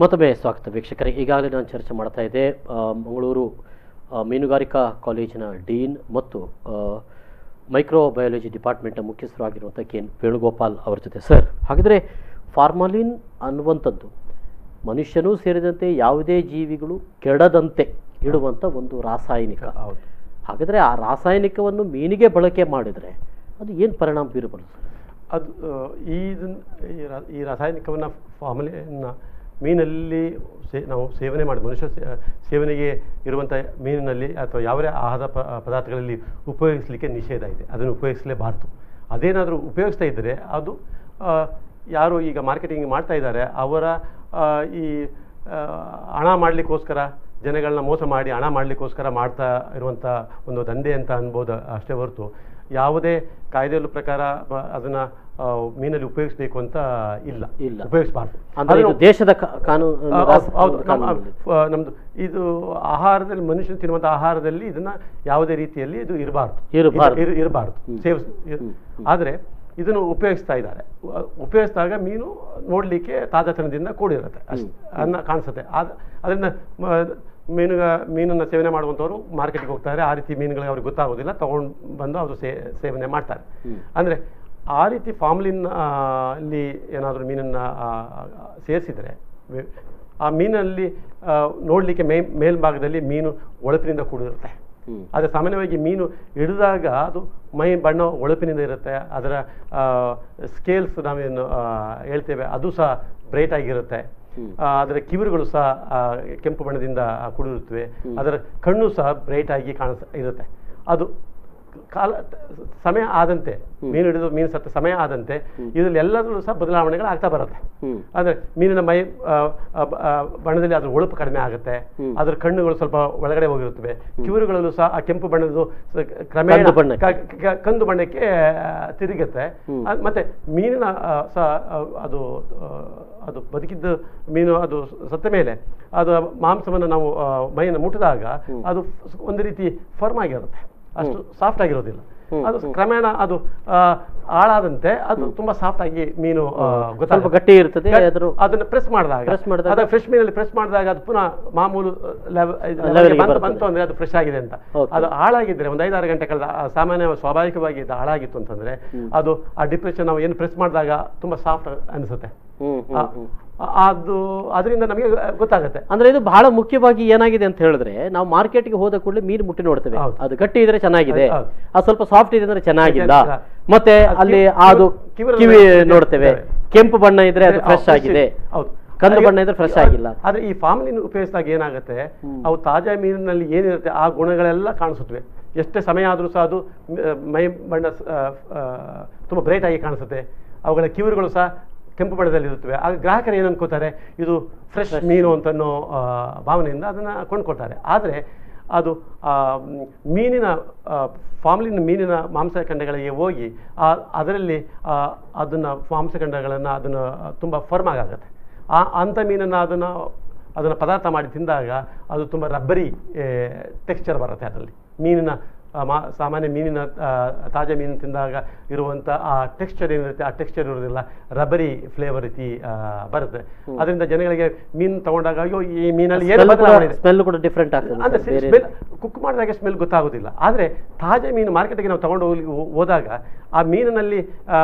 ಮತ್ತೊಮ್ಮೆ ಸ್ವಾಗತ ವೀಕ್ಷಕರೇ. ಈಗಾಗಲೇ ನಾನು ಚರ್ಚೆ ಮಾಡ್ತಾ ಇದ್ದೆ ಮಂಗಳೂರು ಮೀನುಗಾರಿಕಾ ಕಾಲೇಜಿನ ಡೀನ್ ಮತ್ತು ಮೈಕ್ರೋಬಯಾಲಜಿ ಡಿಪಾರ್ಟ್ಮೆಂಟ್ನ ಮುಖ್ಯಸ್ಥರಾಗಿರುವಂಥ ಕೆ ಎನ್ ವೇಣುಗೋಪಾಲ್ ಅವರ ಜೊತೆ. ಸರ್, ಹಾಗಿದ್ರೆ ಫಾರ್ಮಾಲಿನ್ ಅನ್ನುವಂಥದ್ದು ಮನುಷ್ಯನೂ ಸೇರಿದಂತೆ ಯಾವುದೇ ಜೀವಿಗಳು ಕೆಡದಂತೆ ಇಡುವಂಥ ಒಂದು ರಾಸಾಯನಿಕ. ಹೌದು. ಹಾಗಾದರೆ ಆ ರಾಸಾಯನಿಕವನ್ನು ಮೀನಿಗೆ ಬಳಕೆ ಮಾಡಿದರೆ ಅದು ಏನು ಪರಿಣಾಮ ಬೀರಬಾರದು ಸರ್? ಅದು ಈ ರಾಸಾಯನಿಕವನ್ನು ಫಾರ್ಮಲಿನ ಮೀನಲ್ಲಿ ನಾವು ಸೇವನೆ ಮಾಡಿ ಮನುಷ್ಯ ಸೇವನೆಗೆ ಇರುವಂಥ ಮೀನಿನಲ್ಲಿ ಅಥವಾ ಯಾವುದೇ ಆಹಾರ ಪದಾರ್ಥಗಳಲ್ಲಿ ಉಪಯೋಗಿಸಲಿಕ್ಕೆ ನಿಷೇಧ ಇದೆ. ಅದನ್ನು ಉಪಯೋಗಿಸಲೇಬಾರ್ದು. ಅದೇನಾದರೂ ಉಪಯೋಗಿಸ್ತಾ ಇದ್ದರೆ ಅದು ಯಾರು ಈಗ ಮಾರ್ಕೆಟಿಂಗ್ ಮಾಡ್ತಾ ಇದ್ದಾರೆ ಅವರ ಈ ಹಣ ಮಾಡಲಿಕ್ಕೋಸ್ಕರ, ಜನಗಳನ್ನ ಮೋಸ ಮಾಡಿ ಹಣ ಮಾಡಲಿಕ್ಕೋಸ್ಕರ ಮಾಡ್ತಾ ಇರುವಂಥ ಒಂದು ದಂಧೆ ಅಂತ ಅನ್ಬೋದು ಅಷ್ಟೇ ಹೊರತು ಯಾವುದೇ ಕಾಯ್ದೆಯ ಪ್ರಕಾರ ಅದನ್ನು ಮೀನಲ್ಲಿ ಉಪಯೋಗಿಸಬೇಕು ಅಂತ ಇಲ್ಲ, ಉಪಯೋಗಿಸಬಾರ್ದು. ದೇಶದ ಕಾನೂನು. ಹೌದು, ನಮ್ಮದು ಇದು ಆಹಾರದಲ್ಲಿ ಮನುಷ್ಯನು ತಿನ್ನುವಂಥ ಆಹಾರದಲ್ಲಿ ಇದನ್ನು ಯಾವುದೇ ರೀತಿಯಲ್ಲಿ ಇದು ಇರಬಾರ್ದು ಆದರೆ ಇದನ್ನು ಉಪಯೋಗಿಸ್ತಾ ಇದ್ದಾರೆ. ಉಪಯೋಗಿಸಿದಾಗ ಮೀನು ನೋಡಲಿಕ್ಕೆ ತಾಜಾತನದಿಂದ ಕೂಡಿರುತ್ತೆ ಅನ್ನ ಕಾಣಿಸುತ್ತೆ. ಅದರಿಂದ ಮೀನನ್ನು ಸೇವನೆ ಮಾಡುವಂಥವ್ರು ಮಾರ್ಕೆಟ್ಗೆ ಹೋಗ್ತಾರೆ. ಆ ರೀತಿ ಮೀನುಗಳಿಗೆ ಅವ್ರಿಗೆ ಗೊತ್ತಾಗೋದಿಲ್ಲ, ತಗೊಂಡು ಬಂದು ಅವರು ಸೇವನೆ ಮಾಡ್ತಾರೆ. ಅಂದರೆ ಆ ರೀತಿ ಫಾರ್ಮಲಿನ್ ಅಲ್ಲಿ ಏನಾದರೂ ಮೀನನ್ನು ಸೇರಿಸಿದರೆ ಆ ಮೀನಲ್ಲಿ ನೋಡಲಿಕ್ಕೆ ಮೇಲ್ಭಾಗದಲ್ಲಿ ಮೀನು ಒಳಪಿನಿಂದ ಕೂಡಿರುತ್ತೆ. ಆದರೆ ಸಾಮಾನ್ಯವಾಗಿ ಮೀನು ಹಿಡಿದಾಗ ಅದು ಮೈ ಬಣ್ಣ ಒಳಪಿನಿಂದ ಇರುತ್ತೆ. ಅದರ ಸ್ಕೇಲ್ಸ್ ನಾವೇನು ಹೇಳ್ತೇವೆ ಅದು ಸಹ ಬ್ರೈಟ್ ಆಗಿರುತ್ತೆ. ಅದರ ಕಿವಿರುಗಳು ಸಹ ಕೆಂಪು ಬಣ್ಣದಿಂದ ಕೂಡಿರುತ್ತವೆ. ಅದರ ಕಣ್ಣು ಸಹ ಬ್ರೈಟ್ ಆಗಿ ಇರುತ್ತೆ. ಅದು ಸಮಯ ಆದಂತೆ ಮೀನು ಹಿಡಿದು ಮೀನು ಸತ್ತ ಸಮಯ ಆದಂತೆ ಇದರಲ್ಲಿ ಎಲ್ಲದರಲ್ಲೂ ಸಹ ಬದಲಾವಣೆಗಳು ಆಗ್ತಾ ಬರುತ್ತೆ. ಅಂದ್ರೆ ಮೀನಿನ ಮೈ ಬಣ್ಣದಲ್ಲಿ ಅದ್ರ ಹೊಳಪು ಕಡಿಮೆ ಆಗುತ್ತೆ. ಅದ್ರ ಕಣ್ಣುಗಳು ಸ್ವಲ್ಪ ಒಳಗಡೆ ಹೋಗಿರುತ್ತವೆ. ಕಿವಿರುಗಳಲ್ಲೂ ಸಹ ಆ ಕೆಂಪು ಬಣ್ಣದ್ದು ಕ್ರಮೇಣ ಕಂದು ಬಣ್ಣಕ್ಕೆ ತಿರುಗುತ್ತೆ. ಮತ್ತೆ ಮೀನಿನ ಸಹ ಅದು ಬದುಕಿದ್ದು ಮೀನು ಅದು ಸತ್ತ ಮೇಲೆ ಅದು ಮಾಂಸವನ್ನು ನಾವು ಮೈಯನ್ನು ಮುಟ್ಟಿದಾಗ ಅದು ಒಂದು ರೀತಿ ಫರ್ಮ್ ಆಗಿರುತ್ತೆ, ಅಷ್ಟು ಸಾಫ್ಟ್ ಆಗಿರೋದಿಲ್ಲ. ಅದು ಕ್ರಮೇಣ ಅದು ಹಾಳಾದಂತೆ ಅದು ತುಂಬಾ ಸಾಫ್ಟ್ ಆಗಿ ಮೀನು ಸ್ವಲ್ಪ ಗಟ್ಟಿ ಇರ್ತದೆ. ಅದನ್ನ ಪ್ರೆಸ್ ಮಾಡಿದಾಗ ಫ್ರೆಶ್ ಮೀನಲ್ಲಿ ಪ್ರೆಸ್ ಮಾಡಿದಾಗ ಅದು ಪುನಃ ಮಾಮೂಲು ಬಂತು ಅಂದ್ರೆ ಅದು ಫ್ರೆಶ್ ಆಗಿದೆ ಅಂತ. ಅದು ಹಾಳಾಗಿದ್ರೆ ಒಂದು 5-6 ಗಂಟೆ ಕಳೆದ ಸಾಮಾನ್ಯ ಸ್ವಾಭಾವಿಕವಾಗಿ ಹಾಳಾಗಿತ್ತು ಅಂತಂದ್ರೆ ಅದು ಆ ಡಿಪ್ರೆಷನ್ ನಾವು ಏನು ಪ್ರೆಸ್ ಮಾಡಿದಾಗ ತುಂಬಾ ಸಾಫ್ಟ್ ಅನಿಸುತ್ತೆ. ಅದರಿಂದ ನಮಗೆ ಗೊತ್ತಾಗುತ್ತೆ. ಅಂದ್ರೆ ಇದು ಬಹಳ ಮುಖ್ಯವಾಗಿ ಏನಾಗಿದೆ ಅಂತ ಹೇಳಿದ್ರೆ, ನಾವು ಮಾರ್ಕೆಟ್ಗೆ ಹೋದ ಕೂಡಲೇ ಮೀನು ಮುಟ್ಟಿ ನೋಡ್ತೇವೆ. ಅದು ಗಟ್ಟಿ ಇದ್ರೆ ಚೆನ್ನಾಗಿದೆ, ಅದು ಸ್ವಲ್ಪ ಸಾಫ್ಟ್ ಇದೆ ಅಂದ್ರೆ ಚೆನ್ನಾಗಿಲ್ಲ. ಮತ್ತೆ ಅಲ್ಲಿ ಅದು ಕಿವಿ ನೋಡ್ತೇವೆ, ಕೆಂಪು ಬಣ್ಣ ಇದ್ರೆ ಅದು ಫ್ರೆಶ್ ಆಗಿದೆ, ಕಂದು ಬಣ್ಣ ಇದ್ರೆ ಫ್ರೆಶ್ ಆಗಿಲ್ಲ. ಆದ್ರೆ ಈ ಫಾರ್ಮಲಿನ್ ಉಪಯೋಗಿಸಿದಾಗ ಏನಾಗುತ್ತೆ, ಅವು ತಾಜಾ ಮೀನಿನಲ್ಲಿ ಏನಿರುತ್ತೆ ಆ ಗುಣಗಳೆಲ್ಲ ಕಾಣಿಸುತ್ತವೆ. ಎಷ್ಟೇ ಸಮಯ ಆದ್ರೂ ಸಹ ಅದು ಮೈ ಬಣ್ಣ ತುಂಬಾ ಬ್ರೈಟ್ ಆಗಿ ಕಾಣಿಸುತ್ತೆ. ಅವುಗಳ ಕಿವಿರುಗಳು ಸಹ ಕೆಂಪು ಬಣ್ಣದಲ್ಲಿ ಇರುತ್ತವೆ. ಆಗ ಗ್ರಾಹಕರು ಏನು ಅನ್ಕೋತಾರೆ, ಇದು ಫ್ರೆಶ್ ಮೀನು ಅಂತನೋ ಭಾವನೆಯಿಂದ ಅದನ್ನು ಕೊಂಡ್ಕೊಳ್ತಾರೆ. ಆದರೆ ಅದು ಫಾರ್ಮಲಿನ್ ಮೀನಿನ ಮಾಂಸಖಂಡಗಳಿಗೆ ಹೋಗಿ ಅದರಲ್ಲಿ ಅದನ್ನು ಮಾಂಸಖಂಡಗಳನ್ನು ಅದನ್ನು ತುಂಬ ಫರ್ಮ್ ಆಗುತ್ತೆ. ಅಂಥ ಮೀನನ್ನು ಅದನ್ನು ಪದಾರ್ಥ ಮಾಡಿ ತಿಂದಾಗ ಅದು ತುಂಬ ರಬ್ಬರಿ ಟೆಕ್ಸ್ಚರ್ ಬರುತ್ತೆ. ಅದರಲ್ಲಿ ಮೀನಿನ ಸಾಮಾನ್ಯ ಮೀನಿನ ತಾಜಾ ಮೀನು ತಿಂದಾಗ ಇರುವಂಥ ಆ ಟೆಕ್ಸ್ಚರ್ ಏನಿರುತ್ತೆ ಆ ಟೆಕ್ಸ್ಚರ್ ಇರೋದಿಲ್ಲ, ರಬ್ಬರಿ ಫ್ಲೇವರ್ ರೀತಿ ಬರುತ್ತೆ. ಅದರಿಂದ ಜನಗಳಿಗೆ ಮೀನು ತಗೊಂಡಾಗ ಅಯ್ಯೋ ಈ ಮೀನಲ್ಲಿ ಏನು ಬದಲಾವಣೆ, ಸ್ಮೆಲ್ ಕೂಡ ಡಿಫ್ರೆಂಟ್ ಆಗ್ತದೆ. ಅಂದರೆ ಸ್ಮೆಲ್ ಕುಕ್ ಮಾಡಿದಾಗ ಸ್ಮೆಲ್ ಗೊತ್ತಾಗೋದಿಲ್ಲ. ಆದರೆ ತಾಜಾ ಮೀನು ಮಾರ್ಕೆಟ್ಗೆ ನಾವು ತಗೊಂಡು ಹೋದಾಗ ಆ ಮೀನಿನಲ್ಲಿ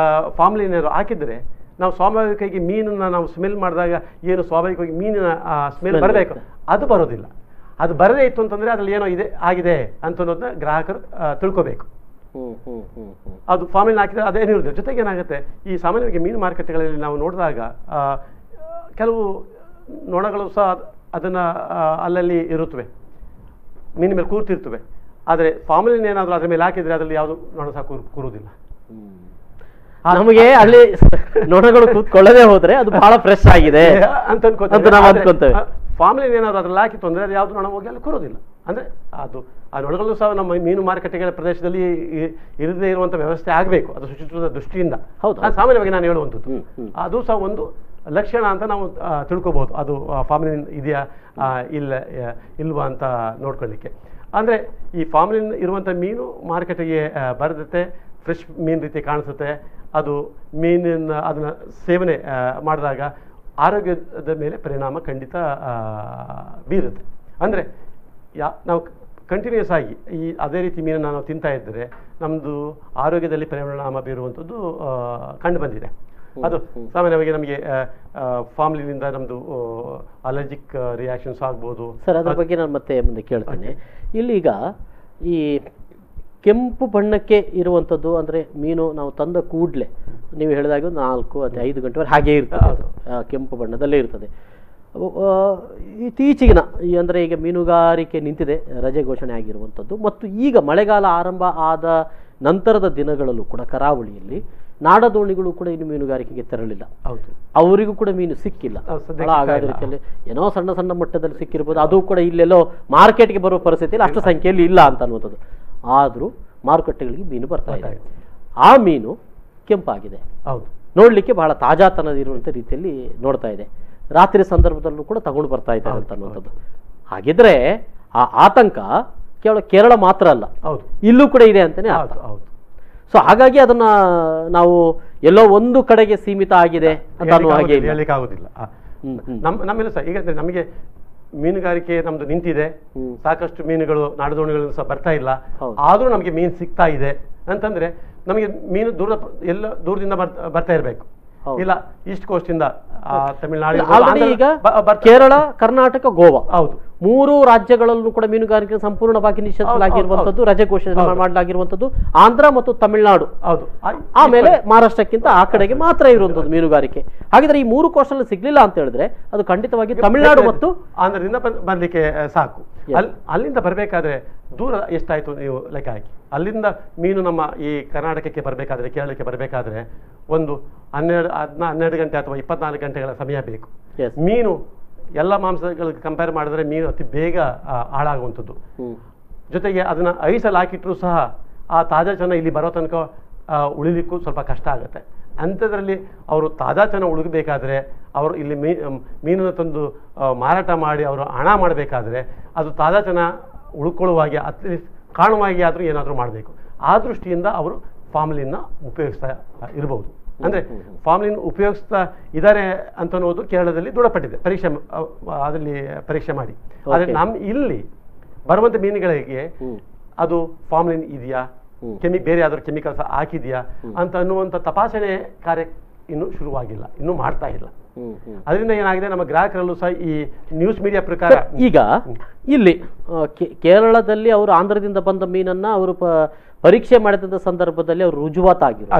ಫಾರ್ಮಲಿನ್ ಹಾಕಿದರೆ ನಾವು ಸ್ವಾಭಾವಿಕವಾಗಿ ಮೀನನ್ನು ನಾವು ಸ್ಮೆಲ್ ಮಾಡಿದಾಗ ಏನು ಸ್ವಾಭಾವಿಕವಾಗಿ ಮೀನಿನ ಸ್ಮೆಲ್ ಬರಬೇಕು ಅದು ಬರೋದಿಲ್ಲ. ಅದು ಬರದೇ ಇತ್ತು ಅಂತಂದ್ರೆ ಅದ್ರಲ್ಲಿ ಏನೋ ಆಗಿದೆ ಅಂತ ಅನ್ನೋದನ್ನ ಗ್ರಾಹಕರು ತಿಳ್ಕೋಬೇಕು. ಅದು ಫಾರ್ಮಲಿನ್ ಹಾಕಿದ್ರೆ ಅದೇನಿರುತ್ತೆ. ಜೊತೆಗೆ ಏನಾಗುತ್ತೆ, ಈ ಸಾಮಾನ್ಯವಾಗಿ ಮೀನು ಮಾರುಕಟ್ಟೆಗಳಲ್ಲಿ ನಾವು ನೋಡಿದಾಗ ಕೆಲವು ನೊಣಗಳು ಸಹ ಅದನ್ನ ಅಲ್ಲಲ್ಲಿ ಇರುತ್ತವೆ, ಮೀನಿನ ಮೇಲೆ ಕೂರ್ತಿರ್ತವೆ. ಆದರೆ ಫಾರ್ಮಲಿನ್ ಏನಾದರೂ ಅದ್ರ ಮೇಲೆ ಹಾಕಿದ್ರೆ ಅದರಲ್ಲಿ ಯಾವುದು ನೊಣ ಸಹ ಕೂರುವುದಿಲ್ಲ. ನಮಗೆ ಅಲ್ಲಿ ನೊಣಗಳು ಕೂತ್ಕೊಳ್ಳದೆ ಹೋದ್ರೆ ಅದು ಬಹಳ ಫ್ರೆಶ್ ಆಗಿದೆ ಅಂತ ಅನ್ಕೋತೇವೆ. ಫಾರ್ಮಲಿನ್ ಏನಾದ್ರು ಅದ್ರಲ್ಲಿ ಹಾಕಿತ್ತು ಅಂದರೆ ಅದು ಯಾವುದು ನೊಣ ಹೋಗಿ ಅಲ್ಲಿ ಕೂರೋದಿಲ್ಲ. ಅಂದರೆ ಅದು ಆ ನೊಣಗಳು ಸಹ ನಮ್ಮ ಮೀನು ಮಾರುಕಟ್ಟೆಗಳ ಪ್ರದೇಶದಲ್ಲಿ ಇರದೇ ಇರುವಂಥ ವ್ಯವಸ್ಥೆ ಆಗಬೇಕು, ಅದು ಶುಚಿತ್ವದ ದೃಷ್ಟಿಯಿಂದ. ಹೌದು, ಸಾಮಾನ್ಯವಾಗಿ ನಾನು ಹೇಳುವಂಥದ್ದು ಅದು ಸಹ ಒಂದು ಲಕ್ಷಣ ಅಂತ ನಾವು ತಿಳ್ಕೊಬೋದು. ಅದು ಫಾರ್ಮಲಿನ್ ಇದೆಯಾ ಇಲ್ವಾ ಅಂತ ನೋಡ್ಕೊಳ್ಳಿಕ್ಕೆ. ಅಂದರೆ ಈ ಫಾರ್ಮಲಿನ್ ಇರುವಂಥ ಮೀನು ಮಾರುಕಟ್ಟೆಗೆ ಬರದತ್ತೆ, ಫ್ರೆಶ್ ಮೀನು ರೀತಿ ಕಾಣಿಸುತ್ತೆ. ಅದು ಅದನ್ನು ಸೇವನೆ ಮಾಡಿದಾಗ ಆರೋಗ್ಯದ ಮೇಲೆ ಪರಿಣಾಮ ಖಂಡಿತ ಬೀರುತ್ತೆ. ಅಂದರೆ ನಾವು ಕಂಟಿನ್ಯೂಸ್ ಆಗಿ ಅದೇ ರೀತಿ ಮೀನನ್ನು ನಾವು ತಿಂತಾ ಇದ್ದರೆ ನಮ್ಮದು ಆರೋಗ್ಯದಲ್ಲಿ ಪರಿಣಾಮ ಬೀರುವಂಥದ್ದು ಕಂಡು ಬಂದಿದೆ. ಅದು ಸಾಮಾನ್ಯವಾಗಿ ನಮಗೆ ಫಾರ್ಮ್ಲಿನಿಂದ ನಮ್ಮದು ಅಲರ್ಜಿಕ್ ರಿಯಾಕ್ಷನ್ಸ್ ಆಗ್ಬೋದು. ಸರ್, ಅದ್ರ ಬಗ್ಗೆ ನಾನು ಮತ್ತೆ ಮುಂದೆ ಕೇಳ್ತೇನೆ. ಇಲ್ಲೀಗ ಈ ಕೆಂಪು ಬಣ್ಣಕ್ಕೆ ಇರುವಂಥದ್ದು ಅಂದರೆ ಮೀನು ನಾವು ತಂದ ಕೂಡಲೇ ನೀವು ಹೇಳಿದಾಗ 4-5 ಗಂಟೆವರೆಗೆ ಹಾಗೇ ಇರ್ತದೆ, ಕೆಂಪು ಬಣ್ಣದಲ್ಲೇ ಇರ್ತದೆ. ಇತ್ತೀಚೆಗಿನ ಅಂದರೆ ಈಗ ಮೀನುಗಾರಿಕೆ ನಿಂತಿದೆ, ರಜೆ ಘೋಷಣೆ ಆಗಿರುವಂಥದ್ದು, ಮತ್ತು ಈಗ ಮಳೆಗಾಲ ಆರಂಭ ಆದ ನಂತರದ ದಿನಗಳಲ್ಲೂ ಕೂಡ ಕರಾವಳಿಯಲ್ಲಿ ನಾಡದೋಣಿಗಳು ಕೂಡ ಇನ್ನು ಮೀನುಗಾರಿಕೆಗೆ ತೆರಳಿಲ್ಲ. ಅವರಿಗೂ ಕೂಡ ಮೀನು ಸಿಕ್ಕಿಲ್ಲ. ಹಾಗಾದ ರೀತಿಯಲ್ಲಿ ಏನೋ ಸಣ್ಣ ಸಣ್ಣ ಮಟ್ಟದಲ್ಲಿ ಸಿಕ್ಕಿರ್ಬೋದು, ಅದು ಕೂಡ ಇಲ್ಲೆಲ್ಲೋ ಮಾರ್ಕೆಟ್ಗೆ ಬರುವ ಪರಿಸ್ಥಿತಿಯಲ್ಲಿ ಅಷ್ಟು ಸಂಖ್ಯೆಯಲ್ಲಿ ಇಲ್ಲ ಅಂತ ಅನ್ನುವಂಥದ್ದು. ಆದರೂ ಮಾರುಕಟ್ಟೆಗಳಿಗೆ ಮೀನು ಬರ್ತಾ ಇದೆ. ಆ ಮೀನು ಕೆಂಪಾಗಿದೆ, ನೋಡ್ಲಿಕ್ಕೆ ಬಹಳ ತಾಜಾತನದಿರುವಂಥ ರೀತಿಯಲ್ಲಿ ನೋಡ್ತಾ ಇದೆ. ರಾತ್ರಿ ಸಂದರ್ಭದಲ್ಲೂ ಕೂಡ ತಗೊಂಡು ಬರ್ತಾ ಇದ್ದಾರೆ ಅಂತ ಅನ್ನುವಂಥದ್ದು. ಹಾಗಿದ್ರೆ ಆ ಆತಂಕ ಕೇವಲ ಕೇರಳ ಮಾತ್ರ ಅಲ್ಲ, ಇಲ್ಲೂ ಕೂಡ ಇದೆ ಅಂತಾನೆ ಅರ್ಥ. ಸೊ ಹಾಗಾಗಿ ಅದನ್ನ ನಾವು ಎಲ್ಲೋ ಒಂದು ಕಡೆಗೆ ಸೀಮಿತ ಆಗಿದೆ ಅಂತ ಅನ್ನುವ ಹಾಗೆ ಹೇಳಲಿಕ್ಕಾಗೋದಿಲ್ಲ. ನಮ್ಮೆಲ್ಲ ಸಹ ಈಗ ನಮಗೆ ಮೀನುಗಾರಿಕೆ ನಮ್ದು ನಿಂತಿದೆ, ಸಾಕಷ್ಟು ಮೀನುಗಳು ನಾಡದೋಣಿಗಳು ಸಹ ಬರ್ತಾ ಇಲ್ಲ, ಆದ್ರೂ ನಮಗೆ ಮೀನು ಸಿಗ್ತಾ ಇದೆ ಅಂತಂದ್ರೆ ನಮಗೆ ಮೀನು ದೂರದಿಂದ ಬರ್ತಾ ಇರಬೇಕು. ಇಲ್ಲ ಈಸ್ಟ್ ಕೋಸ್ಟ್ ಇಂದ ತಮಿಳುನಾಡು, ಈಗ ಕೇರಳ, ಕರ್ನಾಟಕ, ಗೋವಾ, ಹೌದು, 3 ರಾಜ್ಯಗಳಲ್ಲೂ ಕೂಡ ಮೀನುಗಾರಿಕೆ ಸಂಪೂರ್ಣವಾಗಿ ನಿಷೇಧಿಸಲಾಗಿರುವಂತದ್ದು, ರಜೆ ಘೋಷಣೆ ಮಾಡಲಾಗಿರುವಂತದ್ದು ಆಂಧ್ರ ಮತ್ತು ತಮಿಳುನಾಡು. ಹೌದು, ಆಮೇಲೆ ಮಹಾರಾಷ್ಟ್ರಕ್ಕಿಂತ ಆ ಕಡೆಗೆ ಮಾತ್ರ ಇರುವಂತದ್ದು ಮೀನುಗಾರಿಕೆ. ಹಾಗಿದ್ರೆ ಈ 3 ಕೋಸ್ಟಲ್ಲಿ ಸಿಗ್ಲಿಲ್ಲ ಅಂತ ಹೇಳಿದ್ರೆ ಅದು ಖಂಡಿತವಾಗಿ ತಮಿಳುನಾಡು ಮತ್ತು ಆಂಧ್ರದಿಂದ ಬರ್ಲಿಕ್ಕೆ ಸಾಕು. ಅಲ್ಲಿಂದ ಬರಬೇಕಾದ್ರೆ ದೂರ ಎಷ್ಟಾಯ್ತು ನೀವು ಲೆಕ್ಕ ಹಾಕಿ. ಅಲ್ಲಿಂದ ಮೀನು ನಮ್ಮ ಈ ಕರ್ನಾಟಕಕ್ಕೆ ಬರಬೇಕಾದ್ರೆ, ಕೇರಳಕ್ಕೆ ಬರಬೇಕಾದ್ರೆ ಒಂದು 12 ಗಂಟೆ ಅಥವಾ 24 ಗಂಟೆಗಳ ಸಮಯ ಬೇಕು. ಮೀನು ಎಲ್ಲ ಮಾಂಸಗಳಿಗೆ ಕಂಪೇರ್ ಮಾಡಿದ್ರೆ ಮೀನು ಅತಿ ಬೇಗ ಹಾಳಾಗುವಂಥದ್ದು. ಜೊತೆಗೆ ಅದನ್ನ ಐಸಲ್ಲಿ ಹಾಕಿಟ್ರು ಸಹ ಆ ತಾಜಾತನ ಇಲ್ಲಿ ಬರೋ ತನಕ ಉಳಿಲಿಕ್ಕೂ ಸ್ವಲ್ಪ ಕಷ್ಟ ಆಗುತ್ತೆ. ಅಂಥದ್ರಲ್ಲಿ ಅವರು ತಾಜಾತನ ಉಳಿಬೇಕಾದ್ರೆ ಅವರು ಇಲ್ಲಿ ಮೀನನ್ನು ತಂದು ಮಾರಾಟ ಮಾಡಿ ಅವರು ಹಣ ಮಾಡಬೇಕಾದ್ರೆ ಅದು ತಾಜಾತನ ಉಳ್ಕೊಳ್ಳುವಾಗೆ ಅಟ್ಲೀಸ್ಟ್ ಕಾಣುವಾಗಿ ಆದರೂ ಏನಾದರೂ ಮಾಡಬೇಕು. ಆ ದೃಷ್ಟಿಯಿಂದ ಅವರು ಫಾರ್ಮಲಿನ್ನ ಉಪಯೋಗಿಸ್ತಾ ಇರಬಹುದು. ಅಂದರೆ ಫಾರ್ಮಲಿನ್ ಉಪಯೋಗಿಸ್ತಾ ಇದ್ದಾರೆ ಅಂತ ಅನ್ನೋದು ಕೇರಳದಲ್ಲಿ ದೃಢಪಟ್ಟಿದೆ, ಅದರಲ್ಲಿ ಪರೀಕ್ಷೆ ಮಾಡಿ. ಆದರೆ ನಮ್ಮ ಇಲ್ಲಿ ಬರುವಂಥ ಮೀನುಗಳಿಗೆ ಅದು ಫಾರ್ಮಲಿನ್ ಇದೆಯಾ, ಬೇರೆ ಯಾವ್ದಾದ್ರು ಕೆಮಿಕಲ್ಸ್ ಹಾಕಿದೆಯಾ ಅಂತ ಅನ್ನುವಂಥ ತಪಾಸಣೆ ಕಾರ್ಯ ಇನ್ನೂ ಶುರುವಾಗಿಲ್ಲ, ಇನ್ನೂ ಮಾಡ್ತಾ ಇಲ್ಲ. ಅದರಿಂದ ಏನಾಗಿದೆ, ನಮ್ಮ ಗ್ರಾಹಕರಲ್ಲೂ ಸಹ ಈ ನ್ಯೂಸ್ ಮೀಡಿಯಾ ಪ್ರಕಾರ ಈಗ ಇಲ್ಲಿ ಕೇರಳದಲ್ಲಿ ಅವರು ಆಂಧ್ರದಿಂದ ಬಂದ ಮೀನನ್ನ ಅವರು ಪರೀಕ್ಷೆ ಮಾಡಿದ ಸಂದರ್ಭದಲ್ಲಿ ಅವರು ರುಜುವಾತಾಗಿರು.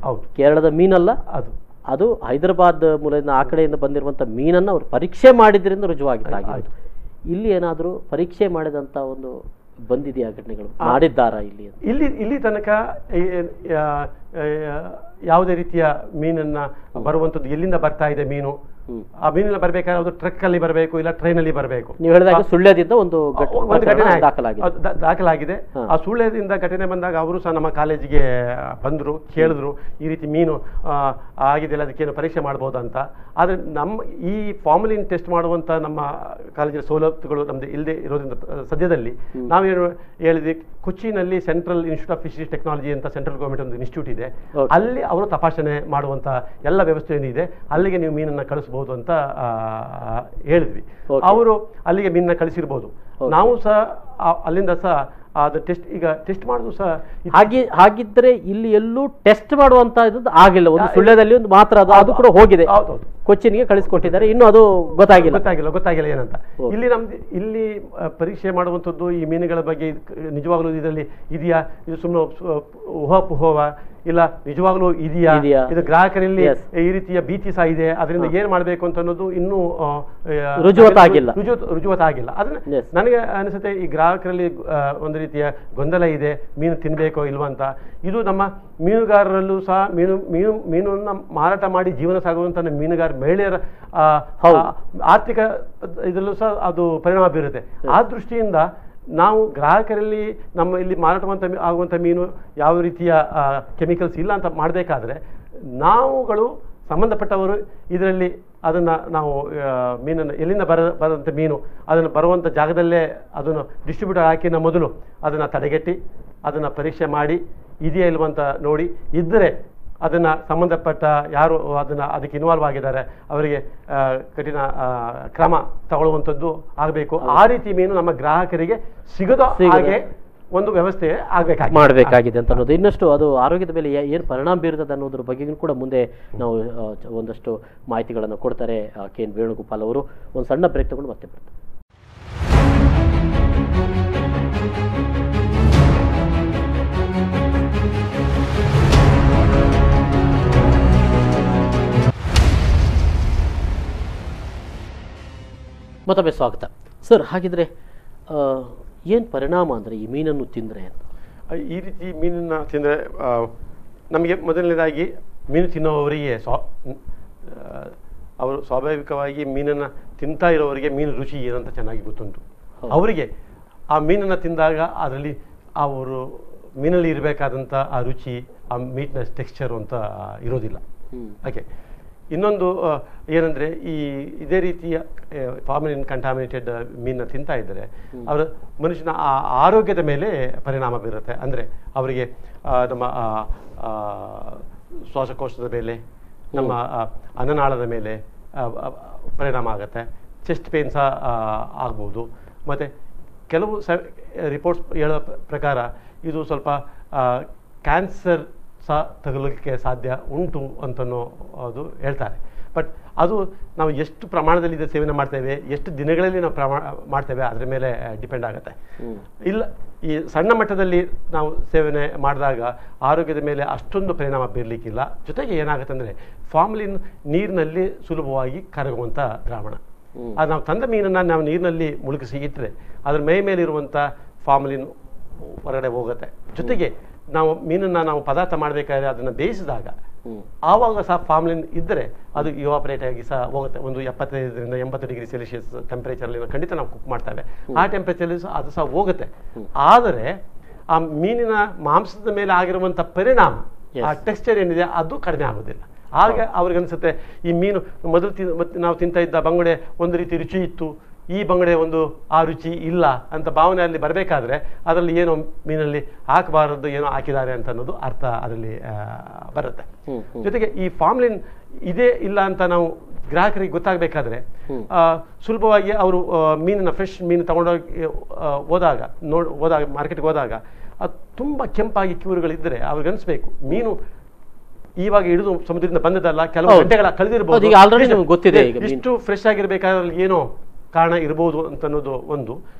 ಹೌದು, ಕೇರಳದ ಮೀನಲ್ಲ ಅದು, ಅದು ಹೈದರಾಬಾದ್ ಮೂಲದಿಂದ ಆ ಕಡೆಯಿಂದ ಬಂದಿರುವಂತ ಮೀನನ್ನ ಅವರು ಪರೀಕ್ಷೆ ಮಾಡಿದ್ರಿಂದ ರುಜುವಾಗಿದ್ದಾಗಿರೋದು. ಇಲ್ಲಿ ಏನಾದರೂ ಪರೀಕ್ಷೆ ಮಾಡಿದಂತ ಒಂದು ಬಂದಿದೆಯಾ ಘಟನೆಗಳು, ಮಾಡಿದ್ದಾರಾ ಇಲ್ಲಿ ತನಕ ಯಾವುದೇ ರೀತಿಯ ಮೀನನ್ನ ಬರುವಂಥದ್ದು ಎಲ್ಲಿಂದ ಬರ್ತಾ ಇದೆ ಮೀನು, ಆ ಮೀನಿನ ಬರಬೇಕಾದ್ರೆ ಅದು ಟ್ರಕ್ ಅಲ್ಲಿ ಬರಬೇಕು, ಇಲ್ಲ ಟ್ರೈನ್ ಅಲ್ಲಿ ಬರಬೇಕು. ನೀವು ಹೇಳಿದಾಗ ಸುಳ್ಯದಿಂದ ಒಂದು ದಾಖಲಾಗಿದೆ. ಆ ಸುಳ್ಯದಿಂದ ಘಟನೆ ಬಂದಾಗ ಅವರು ಸಹ ನಮ್ಮ ಕಾಲೇಜಿಗೆ ಬಂದರು, ಕೇಳಿದ್ರು ಈ ರೀತಿ ಮೀನು ಆಗಿದೆಯಲ್ಲ, ಅದಕ್ಕೇನು ಪರೀಕ್ಷೆ ಮಾಡ್ಬೋದು ಅಂತ. ಆದರೆ ನಮ್ಮ ಈ ಫಾರ್ಮಲಿನ್ ಟೆಸ್ಟ್ ಮಾಡುವಂತ ನಮ್ಮ ಕಾಲೇಜಿನ ಸೌಲಭ್ಯಗಳು ನಮ್ದು ಇಲ್ಲದೆ ಇರೋದ್ರಿಂದ ಸದ್ಯದಲ್ಲಿ ನಾವೇನು ಹೇಳಿದ್ವಿ, ಕೊಚ್ಚಿನಲ್ಲಿ central institute of fisheries technology ಅಂತ ಸೆಂಟ್ರಲ್ ಗೌರ್ಮೆಂಟ್ ಒಂದು ಇನ್ಸ್ಟಿಟ್ಯೂಟ್ ಇದೆ, ಅಲ್ಲಿ ಅವರು ತಪಾಸಣೆ ಮಾಡುವಂತ ಎಲ್ಲ ವ್ಯವಸ್ಥೆ ಏನಿದೆ ಅಲ್ಲಿಗೆ ನೀವು ಮೀನನ್ನ ಕಳಿಸಬಹುದು ಅಂತ ಹೇಳಿದ್ವಿ. ಅವರು ಅಲ್ಲಿಗೆ ಮೀನನ್ನ ಕಳಿಸಿರ್ಬೋದು. ನಾವು ಸಹ ಅಲ್ಲಿಂದ ಸಹ ಅದು ಟೆಸ್ಟ್ ಮಾಡೋದು ಸಹ ಹಾಗಿದ್ರೆ ಇಲ್ಲಿ ಎಲ್ಲೂ ಟೆಸ್ಟ್ ಮಾಡುವಂತ ಆಗಿಲ್ಲ. ಒಂದು ಸುಳ್ಯದಲ್ಲಿ ಒಂದು ಮಾತ್ರ ಅದು ಕೂಡ ಹೋಗಿದೆ, ಕೊಚ್ಚಿನ್ಗೆ ಕಳಿಸಿಕೊಟ್ಟಿದ್ದಾರೆ, ಇನ್ನು ಅದು ಗೊತ್ತಾಗಿಲ್ಲ ಏನಂತ. ಇಲ್ಲಿ ನಮ್ದು ಇಲ್ಲಿ ಪರೀಕ್ಷೆ ಮಾಡುವಂಥದ್ದು ಈ ಮೀನುಗಳ ಬಗ್ಗೆ ನಿಜವಾಗ್ಲೂ ಇದರಲ್ಲಿ ಇದೆಯಾ, ಇದು ಸುಮ್ಮನೆ ಊಹಾಪೋಹವ, ಇಲ್ಲ ನಿಜವಾಗ್ಲೂ ಇದೆಯಾ, ಇದು ಗ್ರಾಹಕರಲ್ಲಿ ಈ ರೀತಿಯ ಭೀತಿ ಸಹ ಇದೆ, ಅದರಿಂದ ಏನ್ ಮಾಡ್ಬೇಕು ಅಂತ ಅನ್ನೋದು ಇನ್ನೂ ರುಜುವಾತಾಗಿಲ್ಲ. ಅದನ್ನ ನನಗೆ ಅನಿಸುತ್ತೆ ಈ ಗ್ರಾಹಕರಲ್ಲಿ ಒಂದು ರೀತಿಯ ಗೊಂದಲ ಇದೆ, ಮೀನು ತಿನ್ಬೇಕೋ ಇಲ್ವಾ ಅಂತ. ಇದು ನಮ್ಮ ಮೀನುಗಾರರಲ್ಲೂ ಸಹ ಮೀನನ್ನ ಮಾರಾಟ ಮಾಡಿ ಜೀವನ ಸಾಗುವಂತ ಮೀನುಗಾರ ಮಹಿಳೆಯರ ಆರ್ಥಿಕ ಇದರಲ್ಲೂ ಸಹ ಅದು ಪರಿಣಾಮ ಬೀರುತ್ತೆ. ಆ ದೃಷ್ಟಿಯಿಂದ ನಾವು ಗ್ರಾಹಕರಲ್ಲಿ ನಮ್ಮ ಇಲ್ಲಿ ಮಾರಾಟವಂತ ಆಗುವಂಥ ಮೀನು ಯಾವ ರೀತಿಯ ಕೆಮಿಕಲ್ಸ್ ಇಲ್ಲ ಅಂತ ಮಾಡಬೇಕಾದ್ರೆ ನಾವುಗಳು ಸಂಬಂಧಪಟ್ಟವರು ಇದರಲ್ಲಿ ಅದನ್ನು ನಾವು ಮೀನನ್ನು ಎಲ್ಲಿಂದ ಬರೋಂಥ ಮೀನು ಅದನ್ನು ಬರುವಂಥ ಜಾಗದಲ್ಲೇ ಅದನ್ನು ಡಿಸ್ಟ್ರಿಬ್ಯೂಟರ್ ಹಾಕಿನ ಮೊದಲು ಅದನ್ನು ತಡೆಗಟ್ಟಿ ಅದನ್ನು ಪರೀಕ್ಷೆ ಮಾಡಿ ಇದೆಯಾ ಇಲ್ವಂತ ನೋಡಿ, ಇದ್ದರೆ ಅದನ್ನು ಸಂಬಂಧಪಟ್ಟ ಯಾರು ಅದಕ್ಕೆ ಇನ್ವಾಲ್ವ್ ಆಗಿದ್ದಾರೆ ಅವರಿಗೆ ಕಠಿಣ ಕ್ರಮ ತಗೊಳ್ಳುವಂಥದ್ದು ಆಗಬೇಕು. ಆ ರೀತಿ ಮೀನು ನಮ್ಮ ಗ್ರಾಹಕರಿಗೆ ಸಿಗದ ಹಾಗೆ ಒಂದು ವ್ಯವಸ್ಥೆ ಮಾಡಬೇಕಾಗಿದೆ ಅಂತ ಅನ್ನೋದು. ಇನ್ನಷ್ಟು ಅದು ಆರೋಗ್ಯದ ಮೇಲೆ ಏನು ಪರಿಣಾಮ ಬೀರುತ್ತದೆ ಅನ್ನೋದ್ರ ಬಗ್ಗೆಯೂ ಕೂಡ ಮುಂದೆ ನಾವು ಒಂದಷ್ಟು ಮಾಹಿತಿಗಳನ್ನು ಕೊಡ್ತಾರೆ KN ವೇಣುಗೋಪಾಲ್ ಅವರು. ಒಂದು ಸಣ್ಣ ಬ್ರೇಕ್ ತಗೊಂಡು ಮತ್ತೆ ಬರ್ತಾರೆ. ಮತ್ತೊಮ್ಮೆ ಸ್ವಾಗತ ಸರ್. ಹಾಗಿದ್ರೆ ಏನು ಪರಿಣಾಮ ಅಂದರೆ ಈ ಮೀನನ್ನು ತಿಂದರೆ ಅಂತ? ಈ ರೀತಿ ಮೀನನ್ನು ತಿಂದರೆ ನಮಗೆ ಮೊದಲನೇದಾಗಿ ಮೀನು ತಿನ್ನುವವರಿಗೆ ಅವರು ಸ್ವಾಭಾವಿಕವಾಗಿ ಮೀನನ್ನು ತಿಂತಾ ಇರೋವರಿಗೆ ಮೀನು ರುಚಿ ಏನಂತ ಚೆನ್ನಾಗಿ ಗೊತ್ತುಂಟು. ಅವರಿಗೆ ಆ ಮೀನನ್ನು ತಿಂದಾಗ ಅದರಲ್ಲಿ ಅವರು ಮೀನಲ್ಲಿ ಇರಬೇಕಾದಂಥ ಆ ರುಚಿ, ಆ ಮೀಟ್ನ ಟೆಕ್ಸ್ಚರು ಅಂತ ಇರೋದಿಲ್ಲ. ಓಕೆ. ಇನ್ನೊಂದು ಏನಂದರೆ ಇದೇ ರೀತಿಯ ಫಾರ್ಮಲಿನ್ ಕಂಟಾಮಿನೇಟೆಡ್ ಮೀನನ್ನ ತಿಂತಾ ಇದ್ದರೆ ಅವರ ಮನುಷ್ಯನ ಆರೋಗ್ಯದ ಮೇಲೆ ಪರಿಣಾಮ ಬೀರುತ್ತೆ. ಅಂದರೆ ಅವರಿಗೆ ನಮ್ಮ ಶ್ವಾಸಕೋಶದ ಮೇಲೆ, ನಮ್ಮ ಅನ್ನನಾಳದ ಮೇಲೆ ಪರಿಣಾಮ ಆಗುತ್ತೆ. ಚೆಸ್ಟ್ ಪೇನ್ ಸಹ ಆಗ್ಬೋದು. ಮತ್ತು ಕೆಲವು ರಿಪೋರ್ಟ್ಸ್ ಹೇಳೋ ಪ್ರಕಾರ ಇದು ಸ್ವಲ್ಪ ಕ್ಯಾನ್ಸರ್ ಸಹ ತಗುಲಿಕ್ಕೆ ಸಾಧ್ಯ ಉಂಟು ಅಂತನೋ ಅದು ಹೇಳ್ತಾರೆ. ಬಟ್ ಅದು ನಾವು ಎಷ್ಟು ಪ್ರಮಾಣದಲ್ಲಿ ಇದು ಸೇವನೆ ಮಾಡ್ತೇವೆ, ಎಷ್ಟು ದಿನಗಳಲ್ಲಿ ನಾವು ಮಾಡ್ತೇವೆ ಅದರ ಮೇಲೆ ಡಿಪೆಂಡ್ ಆಗುತ್ತೆ. ಇಲ್ಲ, ಈ ಸಣ್ಣ ಮಟ್ಟದಲ್ಲಿ ನಾವು ಸೇವನೆ ಮಾಡಿದಾಗ ಆರೋಗ್ಯದ ಮೇಲೆ ಅಷ್ಟೊಂದು ಪರಿಣಾಮ ಬೀರಲಿಕ್ಕಿಲ್ಲ. ಜೊತೆಗೆ ಏನಾಗುತ್ತೆ ಅಂದರೆ ಫಾರ್ಮಲಿನ್ ನೀರಿನಲ್ಲಿ ಸುಲಭವಾಗಿ ಕರಗುವಂಥ ದ್ರಾವಣ. ಅದು ನಾವು ತಂದ ಮೀನನ್ನು ನಾವು ನೀರಿನಲ್ಲಿ ಮುಳುಗಿಸಿ ಇಟ್ಟರೆ ಅದರ ಮೇಲಿರುವಂಥ ಫಾರ್ಮಲಿನ್ ಹೊರಗಡೆ ಹೋಗುತ್ತೆ. ಜೊತೆಗೆ ನಾವು ಮೀನನ್ನು ನಾವು ಪದಾರ್ಥ ಮಾಡಬೇಕಾದ್ರೆ ಅದನ್ನು ಬೇಯಿಸಿದಾಗ ಆವಾಗ ಸಹ ಫಾರ್ಮಲಿನ್ ಇದ್ದರೆ ಅದು ಇವಾಪರೇಟ್ ಆಗಿ ಸಹ ಹೋಗುತ್ತೆ. ಒಂದು 75 ರಿಂದ 80 ಡಿಗ್ರಿ ಸೆಲ್ಸಿಯಸ್ ಟೆಂಪರೇಚರಲ್ಲಿ ಖಂಡಿತ ನಾವು ಕುಕ್ ಮಾಡ್ತೇವೆ. ಆ ಟೆಂಪರೇಚರಲ್ಲಿ ಸಹ ಅದು ಸಹ ಹೋಗುತ್ತೆ. ಆದರೆ ಆ ಮೀನಿನ ಮಾಂಸದ ಮೇಲೆ ಆಗಿರುವಂಥ ಪರಿಣಾಮ, ಆ ಟೆಕ್ಸ್ಚರ್ ಏನಿದೆ ಅದು ಕಡಿಮೆ ಆಗೋದಿಲ್ಲ. ಆಗ ಅವ್ರಿಗನ್ಸುತ್ತೆ ಈ ಮೀನು ಮೊದಲು ನಾವು ತಿಂತಾ ಇದ್ದ ಬಂಗುಡೆ ಒಂದು ರೀತಿ ರುಚಿ ಇತ್ತು, ಈ ಬಂಗಡೆ ಒಂದು ಆ ರುಚಿ ಇಲ್ಲ ಅಂತ ಭಾವನೆಯಲ್ಲಿ ಬರಬೇಕಾದ್ರೆ ಅದರಲ್ಲಿ ಏನೋ ಮೀನಲ್ಲಿ ಹಾಕಬಾರದು ಏನೋ ಹಾಕಿದ್ದಾರೆ ಅಂತ ಅನ್ನೋದು ಅರ್ಥ ಅದರಲ್ಲಿ ಬರುತ್ತೆ. ಜೊತೆಗೆ ಈ ಫಾರ್ಮಲಿನ್ ಇದೇ ಇಲ್ಲ ಅಂತ ನಾವು ಗ್ರಾಹಕರಿಗೆ ಗೊತ್ತಾಗಬೇಕಾದ್ರೆ ಸುಲಭವಾಗಿ ಅವರು ಮೀನಿನ ಫ್ರೆಶ್ ಮೀನು ತಗೊಂಡೋಗಿ ಹೋದಾಗ ಮಾರ್ಕೆಟ್ಗೆ ಹೋದಾಗ ಅದು ತುಂಬ ಕೆಂಪಾಗಿ ಕ್ಯೂರುಗಳಿದ್ದರೆ ಅವ್ರಿಗೆ ಅನಿಸ್ಬೇಕು ಮೀನು ಇವಾಗ ಹಿಡಿದು ಸಮುದ್ರದಿಂದ ಬಂದದಲ್ಲ, ಕೆಲವು ಗಂಟೆಗಳ ಕಳೆದಿರಬಹುದು, ಇಷ್ಟು ಫ್ರೆಶ್ ಆಗಿರ್ಬೇಕಾದ್ರೆ ಏನೋ ಕಾರಣ ಇರಬಹುದು ಅಂತ ಅನ್ನೋದು ಒಂದು.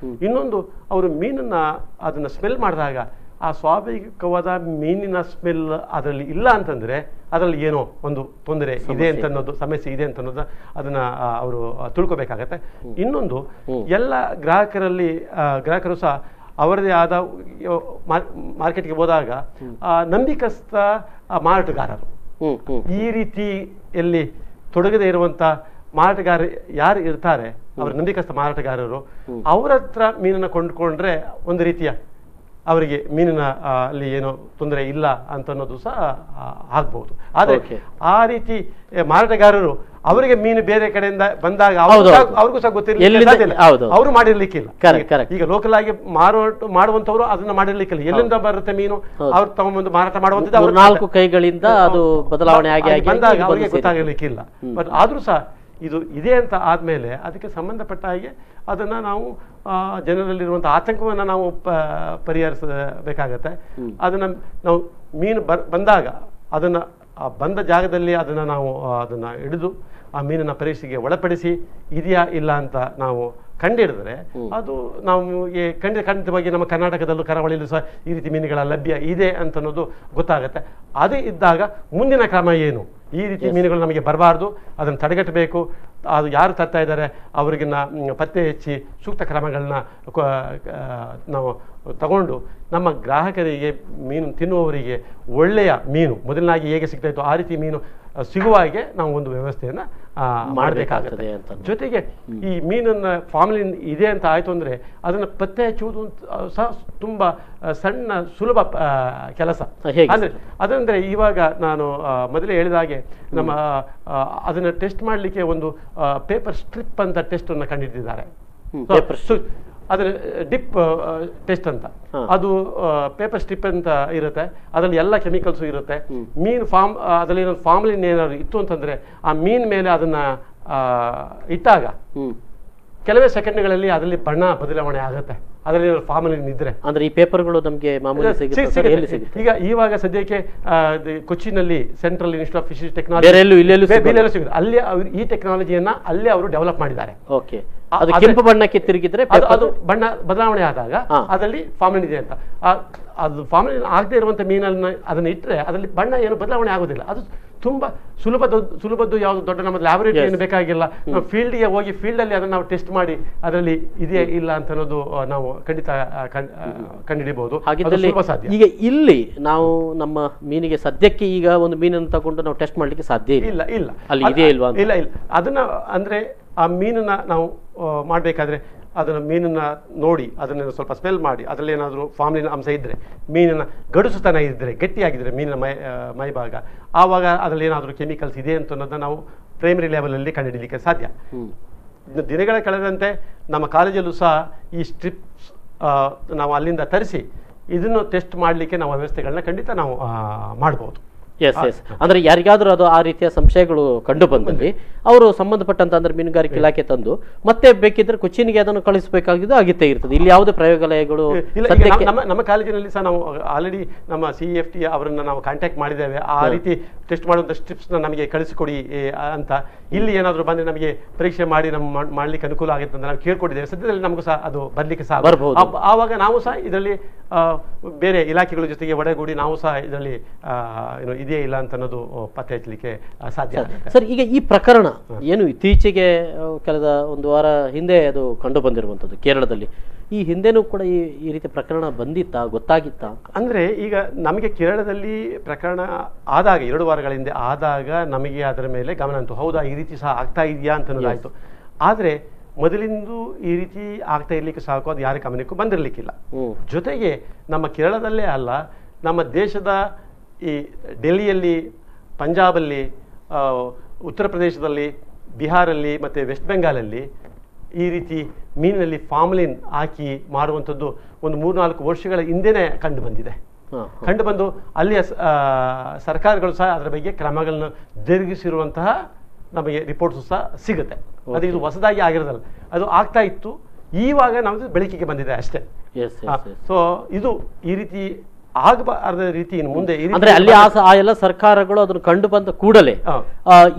ಇನ್ನೊಂದು, ಅವರು ಮೀನನ್ನ ಅದನ್ನ ಸ್ಮೆಲ್ ಮಾಡಿದಾಗ ಆ ಸ್ವಾಭಾವಿಕವಾದ ಮೀನಿನ ಸ್ಮೆಲ್ ಅದರಲ್ಲಿ ಇಲ್ಲ ಅಂತಂದ್ರೆ ಅದರಲ್ಲಿ ಏನೋ ಒಂದು ತೊಂದರೆ ಇದೆ ಅಂತ ಅನ್ನೋದು, ಸಮಸ್ಯೆ ಇದೆ ಅಂತ ಅನ್ನೋದು ಅದನ್ನ ಅವರು ತಿಳ್ಕೊಬೇಕಾಗತ್ತೆ. ಇನ್ನೊಂದು, ಎಲ್ಲ ಗ್ರಾಹಕರು ಸಹ ಅವರದೇ ಆದ ಮಾರ್ಕೆಟ್ಗೆ ಹೋದಾಗ ನಂಬಿಕಸ್ಥ ಮಾರಾಟಗಾರರು, ಈ ರೀತಿಯಲ್ಲಿ ತೊಡಗದೆ ಇರುವಂತ ಮಾರಾಟಗಾರ ಯಾರು ಇರ್ತಾರೆ, ಅವರ ನಂಬಿಕಸ್ಥ ಮಾರಾಟಗಾರರು, ಅವರ ಹತ್ರ ಮೀನನ್ನು ಕೊಂಡ್ಕೊಂಡ್ರೆ ಒಂದು ರೀತಿಯ ಅವರಿಗೆ ಮೀನಿನ ಅಲ್ಲಿ ಏನೋ ತೊಂದರೆ ಇಲ್ಲ ಅಂತ ಅನ್ನೋದು ಸಹ ಆಗ್ಬಹುದು. ಆದರೆ ಆ ರೀತಿ ಮಾರಾಟಗಾರರು ಅವರಿಗೆ ಮೀನು ಬೇರೆ ಕಡೆಯಿಂದ ಬಂದಾಗ ಅವ್ರಿಗೂ ಸಹ ಗೊತ್ತಿರಲಿಲ್ಲ, ಅವರು ಮಾಡಿರ್ಲಿಕ್ಕಿಲ್ಲ. ಈಗ ಲೋಕಲ್ ಆಗಿ ಮಾಡುವಂತವ್ರು ಅದನ್ನ ಮಾಡಿರ್ಲಿಕ್ಕಿಲ್ಲ. ಎಲ್ಲಿಂದ ಬರುತ್ತೆ ಮೀನು ಅವ್ರು ತಗೊಂಡ್ಬಂದು ಮಾರಾಟ ಮಾಡುವಂತದ್ದು 4 ಕೈಗಳಿಂದ ಅದು ಬದಲಾವಣೆ ಬಂದಾಗ ಅವರಿಗೆ ಗೊತ್ತಾಗಿರ್ಲಿಕ್ಕಿಲ್ಲ. ಬಟ್ ಆದ್ರೂ ಸಹ ಇದು ಇದೆ ಅಂತ ಆದ್ಮೇಲೆ ಅದಕ್ಕೆ ಸಂಬಂಧಪಟ್ಟ ಹಾಗೆ ಅದನ್ನ ನಾವು ಜನರಲ್ಲಿರುವಂಥ ಆತಂಕವನ್ನು ನಾವು ಪರಿಹರಿಸಬೇಕಾಗತ್ತೆ. ಅದನ್ನ ನಾವು ಮೀನು ಬಂದಾಗ ಅದನ್ನ ಬಂದ ಜಾಗದಲ್ಲಿ ಅದನ್ನ ನಾವು ಅದನ್ನ ಹಿಡಿದು ಆ ಮೀನಿನ ಪರೀಕ್ಷೆಗೆ ಒಳಪಡಿಸಿ ಇದೆಯಾ ಇಲ್ಲ ಅಂತ ನಾವು ಕಂಡಿಡಿದ್ರೆ ಅದು ನಾವು ಖಂಡಿತವಾಗಿ ನಮ್ಮ ಕರ್ನಾಟಕದಲ್ಲೂ ಕರಾವಳಿಯಲ್ಲೂ ಸಹ ಈ ರೀತಿ ಮೀನುಗಳ ಲಭ್ಯ ಇದೆ ಅಂತ ಅನ್ನೋದು ಗೊತ್ತಾಗುತ್ತೆ. ಅದೇ ಇದ್ದಾಗ ಮುಂದಿನ ಕ್ರಮ ಏನು, ಈ ರೀತಿ ಮೀನುಗಳು ನಮಗೆ ಬರಬಾರ್ದು, ಅದನ್ನು ತಡೆಗಟ್ಟಬೇಕು. ಅದು ಯಾರು ತರ್ತಾ ಇದ್ದಾರೆ ಅವರಿಗಿನ್ನ ಪತ್ತೆ ಹಚ್ಚಿ ಸೂಕ್ತ ಕ್ರಮಗಳನ್ನ ನಾವು ತಗೊಂಡು ನಮ್ಮ ಗ್ರಾಹಕರಿಗೆ, ಮೀನು ತಿನ್ನುವವರಿಗೆ ಒಳ್ಳೆಯ ಮೀನು ಮೊದಲನಾಗಿ ಹೇಗೆ ಸಿಗ್ತಾ ಇತ್ತು ಆ ರೀತಿ ಮೀನು ಸಿಗುವ ಹಾಗೆ ನಾವು ಒಂದು ವ್ಯವಸ್ಥೆಯನ್ನು ಮಾಡಬೇಕಾಗುತ್ತದೆ. ಜೊತೆಗೆ ಈ ಮೀನನ್ನ ಫಾರ್ಮಲಿನ್ ಇದೆ ಅಂತ ಆಯ್ತು ಅಂದ್ರೆ ಅದನ್ನ ಪತ್ತೆ ಹಚ್ಚುವುದು ಸಹ ತುಂಬಾ ಸಣ್ಣ ಸುಲಭ ಕೆಲಸ. ಅದಂದ್ರೆ ಇವಾಗ ನಾನು ಮೊದಲೇ ಹೇಳಿದ ಹಾಗೆ ನಮ್ಮ ಅದನ್ನ ಟೆಸ್ಟ್ ಮಾಡಲಿಕ್ಕೆ ಒಂದು ಪೇಪರ್ ಸ್ಟ್ರಿಪ್ ಅಂತ ಟೆಸ್ಟ್ ಅನ್ನು ಕಂಡಿಟ್ಟಿದ್ದಾರೆ. ಅದರ ಡಿಪ್ ಟೆಸ್ಟ್ ಅಂತ, ಅದು ಪೇಪರ್ ಸ್ಟ್ರಿಪ್ ಅಂತ ಇರುತ್ತೆ, ಅದರಲ್ಲಿ ಎಲ್ಲ ಕೆಮಿಕಲ್ಸ್ ಇರುತ್ತೆ. ಮೀನು ಅದರಲ್ಲಿ ಫಾರ್ಮಲಿನ್ ಏನಾದ್ರು ಇತ್ತು ಅಂತಂದ್ರೆ ಆ ಮೀನ್ ಮೇಲೆ ಅದನ್ನ ಇಟ್ಟಾಗ ಕೆಲವೇ ಸೆಕೆಂಡ್ಗಳಲ್ಲಿ ಅದರಲ್ಲಿ ಬಣ್ಣ ಬದಲಾವಣೆ ಆಗುತ್ತೆ, ಅದರಲ್ಲಿ ಫಾರ್ಮಲಿನ್ ಇದ್ರೆ. ಅಂದ್ರೆ ಈ ಪೇಪರ್ಗಳು ನಮಗೆ ಮಾಮೂಲಿ ಸಿಗುತ್ತೆ. ಈಗ ಇವಾಗ ಸದ್ಯಕ್ಕೆ ಕೊಚ್ಚಿನಲ್ಲಿ central institute of fisheries technology ಸಿಗುತ್ತೆ, ಅಲ್ಲಿ ಈ ಟೆಕ್ನಾಲಜಿಯನ್ನ ಅಲ್ಲೇ ಅವರು ಡೆವಲಪ್ ಮಾಡಿದ್ದಾರೆ. ಓಕೆ, ಅದು ಕೆಂಪು ಬಣ್ಣಕ್ಕೆ ತಿರುಗಿದ್ರೆ ಅದು ಬಣ್ಣ ಬದಲಾವಣೆ ಆದಾಗ ಅದರಲ್ಲಿ ಫಾರ್ಮಲಿನ್ ಇದೆ ಅಂತ. ಅದು ಫಾರ್ಮಲಿನ್ ಆಗದೆ ಇರುವಂತ ಮೀನನ್ನ ಅದನ್ನ ಇಟ್ಟರೆ ಅದರಲ್ಲಿ ಬಣ್ಣ ಏನು ಬದಲಾವಣೆ ಆಗೋದಿಲ್ಲ. ಅದು ತುಂಬಾ ಸುಲಭದ್ದು ಯಾವುದು ದೊಡ್ಡ ನಮ್ಮ ಲ್ಯಾಬೊರೇಟರಿ ಏನು ಬೇಕಾಗಿಲ್ಲ. ನಾವು ಫೀಲ್ಡ್ಗೆ ಹೋಗಿ ಫೀಲ್ಡ್ ಅಲ್ಲಿ ಅದನ್ನ ನಾವು ಟೆಸ್ಟ್ ಮಾಡಿ ಅದರಲ್ಲಿ ಇದೆಯಾ ಇಲ್ಲ ಅಂತ ಅನ್ನೋದು ನಾವು ಖಂಡಿತ ಕಂಡುಹಿಡಿಯಬಹುದು. ಈಗ ಇಲ್ಲಿ ನಾವು ನಮ್ಮ ಮೀನಿಗೆ ಸದ್ಯಕ್ಕೆ ಈಗ ಒಂದು ಮೀನನ್ನು ತಗೊಂಡು ನಾವು ಟೆಸ್ಟ್ ಮಾಡ್ಲಿಕ್ಕೆ ಸಾಧ್ಯ ಇಲ್ಲ. ಅಲ್ಲಿ ಇದೆಯಾ ಇಲ್ವಾ? ಇಲ್ಲ. ಅದನ್ನ ಅಂದ್ರೆ ಆ ಮೀನನ್ನ ನಾವು ಮಾಡಬೇಕಾದ್ರೆ ಅದನ್ನ ಮೀನನ್ನ ನೋಡಿ ಅದನ್ನ ಸ್ವಲ್ಪ ಸ್ಮೆಲ್ ಮಾಡಿ ಅದರಲ್ಲಿ ಏನಾದರೂ ಫಾರ್ಮಲಿನ್ ಅಂಶ ಇದ್ರೆ, ಮೀನಿನ ಗಡುಸುತನ ಇದ್ರೆ, ಗಟ್ಟಿಯಾಗಿದ್ರೆ ಮೀನಿನ ಮೈಭಾಗ, ಆವಾಗ ಅದರಲ್ಲಿ ಏನಾದರೂ ಕೆಮಿಕಲ್ಸ್ ಇದೆ ಅಂತ ಅನ್ನೋದನ್ನ ನಾವು ಪ್ರೈಮರಿ ಲೆವೆಲಲ್ಲಿ ಕಂಡುಹಿಡಿಯಲಿಕ್ಕೆ ಸಾಧ್ಯ. ದಿನಗಳ ಕಳೆದಂತೆ ನಮ್ಮ ಕಾಲೇಜಲ್ಲೂ ಸಹ ಈ ಸ್ಟ್ರಿಪ್ಸ್ ನಾವು ಅಲ್ಲಿಂದ ತರಿಸಿ ಇದನ್ನು ಟೆಸ್ಟ್ ಮಾಡಲಿಕ್ಕೆ ನಾವು ವ್ಯವಸ್ಥೆಗಳನ್ನ ಖಂಡಿತ ನಾವು ಮಾಡಬಹುದು. ಅಂದ್ರೆ ಯಾರಿಗಾದ್ರೂ ಅದು ಆ ರೀತಿಯ ಸಂಶಯಗಳು ಕಂಡು ಬಂದಲ್ಲಿ ಅವರು ಸಂಬಂಧಪಟ್ಟಂತ ಅಂದ್ರೆ ಮೀನುಗಾರಿಕೆ ಇಲಾಖೆ ತಂದು ಮತ್ತೆ ಬೇಕಿದ್ರೆ ಕೊಚ್ಚಿನಿಗೆ ಅದನ್ನು ಕಳಿಸಬೇಕಾಗಿದ್ದು ಆಗಿತ್ತೇ ಇರ್ತದೆ. ಇಲ್ಲಿ ಯಾವುದೇ ಪ್ರಯೋಗಾಲಯಗಳು ನಮ್ಮ ಕಾಲೇಜಿನಲ್ಲಿ ಸಹ ನಾವು ಆಲ್ರೆಡಿ ನಮ್ಮ CEFT ಅವರನ್ನ ನಾವು ಕಾಂಟ್ಯಾಕ್ಟ್ ಮಾಡಿದ್ದೇವೆ. ಆ ರೀತಿ ಟೆಸ್ಟ್ ಮಾಡುವಂತ ಸ್ಟ್ರಿಪ್ಸ್ ನಮಗೆ ಕಳಿಸಿಕೊಡಿ ಅಂತ. ಇಲ್ಲಿ ಏನಾದ್ರು ಬಂದ್ರೆ ನಮಗೆ ಪರೀಕ್ಷೆ ಮಾಡಿ ನಮ್ಮ ಮಾಡ್ಲಿಕ್ಕೆ ಅನುಕೂಲ ಆಗುತ್ತೆ ಅಂತ ನಾವು ಕೇಳ್ಕೊಂಡಿದ್ದೇವೆ. ಸದ್ಯದಲ್ಲಿ ನಮಗೂ ಸಹ ಅದು ಬರ್ಲಿಕ್ಕೆ ಸಹ ಆವಾಗ ನಾವು ಸಹ ಇದರಲ್ಲಿ ಬೇರೆ ಇಲಾಖೆಗಳ ಜೊತೆಗೆ ಒಡಗೂಡಿ ನಾವು ಸಹ ಇದರಲ್ಲಿ ಇದೆಯೇ ಇಲ್ಲ ಅಂತ ಅನ್ನೋದು ಪತ್ತೆ ಹಚ್ಚಲಿಕ್ಕೆ ಸಾಧ್ಯ. ಸರ್, ಈಗ ಈ ಪ್ರಕರಣ ಏನು ಇತ್ತೀಚೆಗೆ ಕಳೆದ ಒಂದು ವಾರ ಹಿಂದೆ ಅದು ಕಂಡು ಬಂದಿರುವಂತದ್ದು ಕೇರಳದಲ್ಲಿ, ಈ ಹಿಂದೆನೂ ಕೂಡ ಈ ರೀತಿ ಪ್ರಕರಣ ಬಂದಿತ್ತಾ, ಗೊತ್ತಾಗಿತ್ತಾ? ಅಂದ್ರೆ ಈಗ ನಮಗೆ ಕೇರಳದಲ್ಲಿ ಪ್ರಕರಣ ಆದಾಗ 2 ವಾರಗಳ ಹಿಂದೆ ಆದಾಗ ನಮಗೆ ಅದರ ಮೇಲೆ ಗಮನ ಅಂತು, ಹೌದಾ ಈ ರೀತಿ ಸಹ ಆಗ್ತಾ ಇದೆಯಾ ಅಂತ ಅನ್ನೋದಾಯ್ತು. ಆದ್ರೆ ಮೊದಲಿಂದು ಈ ರೀತಿ ಆಗ್ತಾ ಇರ್ಲಿಕ್ಕೆ ಸಾಕು, ಅದು ಯಾರ ಗಮನಕ್ಕೂ ಬಂದಿರಲಿಕ್ಕಿಲ್ಲ. ಜೊತೆಗೆ ನಮ್ಮ ಕೇರಳದಲ್ಲೇ ಅಲ್ಲ, ನಮ್ಮ ದೇಶದ ಈ ಡೆಲ್ಲಿಯಲ್ಲಿ, ಪಂಜಾಬಲ್ಲಿ, ಉತ್ತರ ಪ್ರದೇಶದಲ್ಲಿ, ಬಿಹಾರಲ್ಲಿ ಮತ್ತು ವೆಸ್ಟ್ ಬೆಂಗಾಲಲ್ಲಿ ಈ ರೀತಿ ಮೀನಿನಲ್ಲಿ ಫಾರ್ಮಲಿನ್ ಹಾಕಿ ಮಾಡುವಂಥದ್ದು ಒಂದು 3-4 ವರ್ಷಗಳ ಹಿಂದೆನೇ ಕಂಡು ಬಂದಿದೆ. ಕಂಡು ಬಂದು ಅಲ್ಲಿಯ ಸರ್ಕಾರಗಳು ಸಹ ಅದರ ಬಗ್ಗೆ ಕ್ರಮಗಳನ್ನು ಜರುಗಿಸಿರುವಂತಹ ನಮಗೆ ರಿಪೋರ್ಟ್ಸು ಸಹ ಸಿಗುತ್ತೆ. ಅದು ಇದು ಹೊಸದಾಗಿ ಆಗಿರೋದಲ್ಲ, ಅದು ಆಗ್ತಾ ಇತ್ತು, ಈವಾಗ ನಮ್ದು ಬೆಳಕಿಗೆ ಬಂದಿದೆ ಅಷ್ಟೇ. ಸೊ ಇದು ಈ ರೀತಿ ಆಗಬಾರದ ರೀತಿ ಇನ್ನು ಮುಂದೆ ಅಂದ್ರೆ ಅಲ್ಲಿ ಆ ಎಲ್ಲ ಸರ್ಕಾರಗಳು ಅದನ್ನು ಕಂಡು ಬಂದ ಕೂಡಲೇ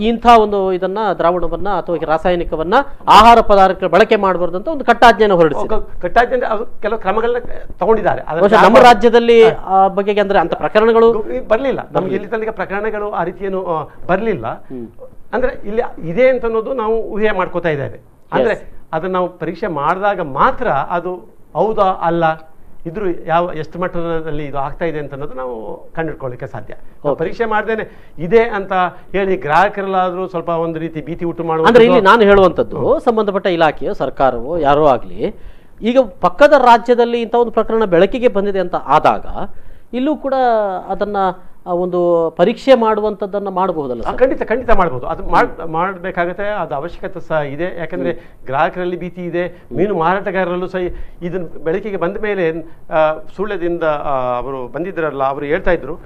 ಇಂಥ ಒಂದು ಇದನ್ನ ದ್ರಾವಣವನ್ನ ಅಥವಾ ರಾಸಾಯನಿಕವನ್ನ ಆಹಾರ ಪದಾರ್ಥಗಳ ಬಳಕೆ ಮಾಡಬಾರ್ದು ಅಂತ ಒಂದು ಕಟ್ಟಾಜ್ಞೆಯನ್ನು ಹೊರಡಿಸಿದ್ದಾರೆ. ಕಟ್ಟಾಜ್ಞೆ ಕೆಲವು ಕ್ರಮಗಳನ್ನ ತಗೊಂಡಿದ್ದಾರೆ. ನಮ್ಮ ರಾಜ್ಯದಲ್ಲಿ ಆ ಬಗೆಗೆ ಅಂದ್ರೆ ಅಂತ ಪ್ರಕರಣಗಳು ಬರ್ಲಿಲ್ಲ. ನಮ್ಗೆ ಇಲ್ಲಿ ತನಕ ಪ್ರಕರಣಗಳು ಆ ರೀತಿಯನ್ನು ಬರ್ಲಿಲ್ಲ. ಅಂದ್ರೆ ಇಲ್ಲಿ ಇದೆ ಅಂತ ಅನ್ನೋದು ನಾವು ಊಹೆ ಮಾಡ್ಕೋತಾ ಇದ್ದೇವೆ. ಅಂದ್ರೆ ಅದನ್ನ ನಾವು ಪರೀಕ್ಷೆ ಮಾಡಿದಾಗ ಮಾತ್ರ ಅದು ಹೌದಾ ಅಲ್ಲ, ಇದ್ರೂ ಎಷ್ಟು ಮಟ್ಟದಲ್ಲಿ ಇದು ಆಗ್ತಾ ಇದೆ ಅಂತ ಅನ್ನೋದು ನಾವು ಕಂಡುಹಿಡ್ಕೊಳ್ಳಿಕ್ಕೆ ಸಾಧ್ಯ. ಪರೀಕ್ಷೆ ಮಾಡ್ದೇನೆ ಇದೆ ಅಂತ ಹೇಳಿ ಗ್ರಾಹಕರಲ್ಲಾದ್ರೂ ಸ್ವಲ್ಪ ಒಂದು ರೀತಿ ಭೀತಿ ಉಂಟು ಮಾಡುವ. ಅಂದ್ರೆ ಇಲ್ಲಿ ನಾನು ಹೇಳುವಂಥದ್ದು, ಸಂಬಂಧಪಟ್ಟ ಇಲಾಖೆಯೋ ಸರ್ಕಾರವೋ ಯಾರೋ ಆಗ್ಲಿ, ಈಗ ಪಕ್ಕದ ರಾಜ್ಯದಲ್ಲಿ ಇಂಥ ಒಂದು ಪ್ರಕರಣ ಬೆಳಕಿಗೆ ಬಂದಿದೆ ಅಂತ ಆದಾಗ ಇಲ್ಲೂ ಕೂಡ ಅದನ್ನ ಒಂದು ಪರೀಕ್ಷೆ ಮಾಡುವಂಥದ್ದನ್ನ ಮಾಡಬಹುದಲ್ಲ? ಖಂಡಿತ ಮಾಡಬಹುದು. ಅದು ಮಾಡಬೇಕಾಗತ್ತೆ, ಅದು ಅವಶ್ಯಕತೆ ಸಹ ಇದೆ. ಯಾಕಂದ್ರೆ ಗ್ರಾಹಕರಲ್ಲಿ ಭೀತಿ ಇದೆ, ಮೀನು ಮಾರಾಟಗಾರರಲ್ಲೂ ಸಹ ಇದನ್ನ ಬೆಳಕಿಗೆ ಬಂದ ಮೇಲೆ ಸುಳ್ಯದಿಂದ ಅವರು ಬಂದಿದ್ರಲ್ಲ, ಅವರು ಹೇಳ್ತಾ ಇದ್ರು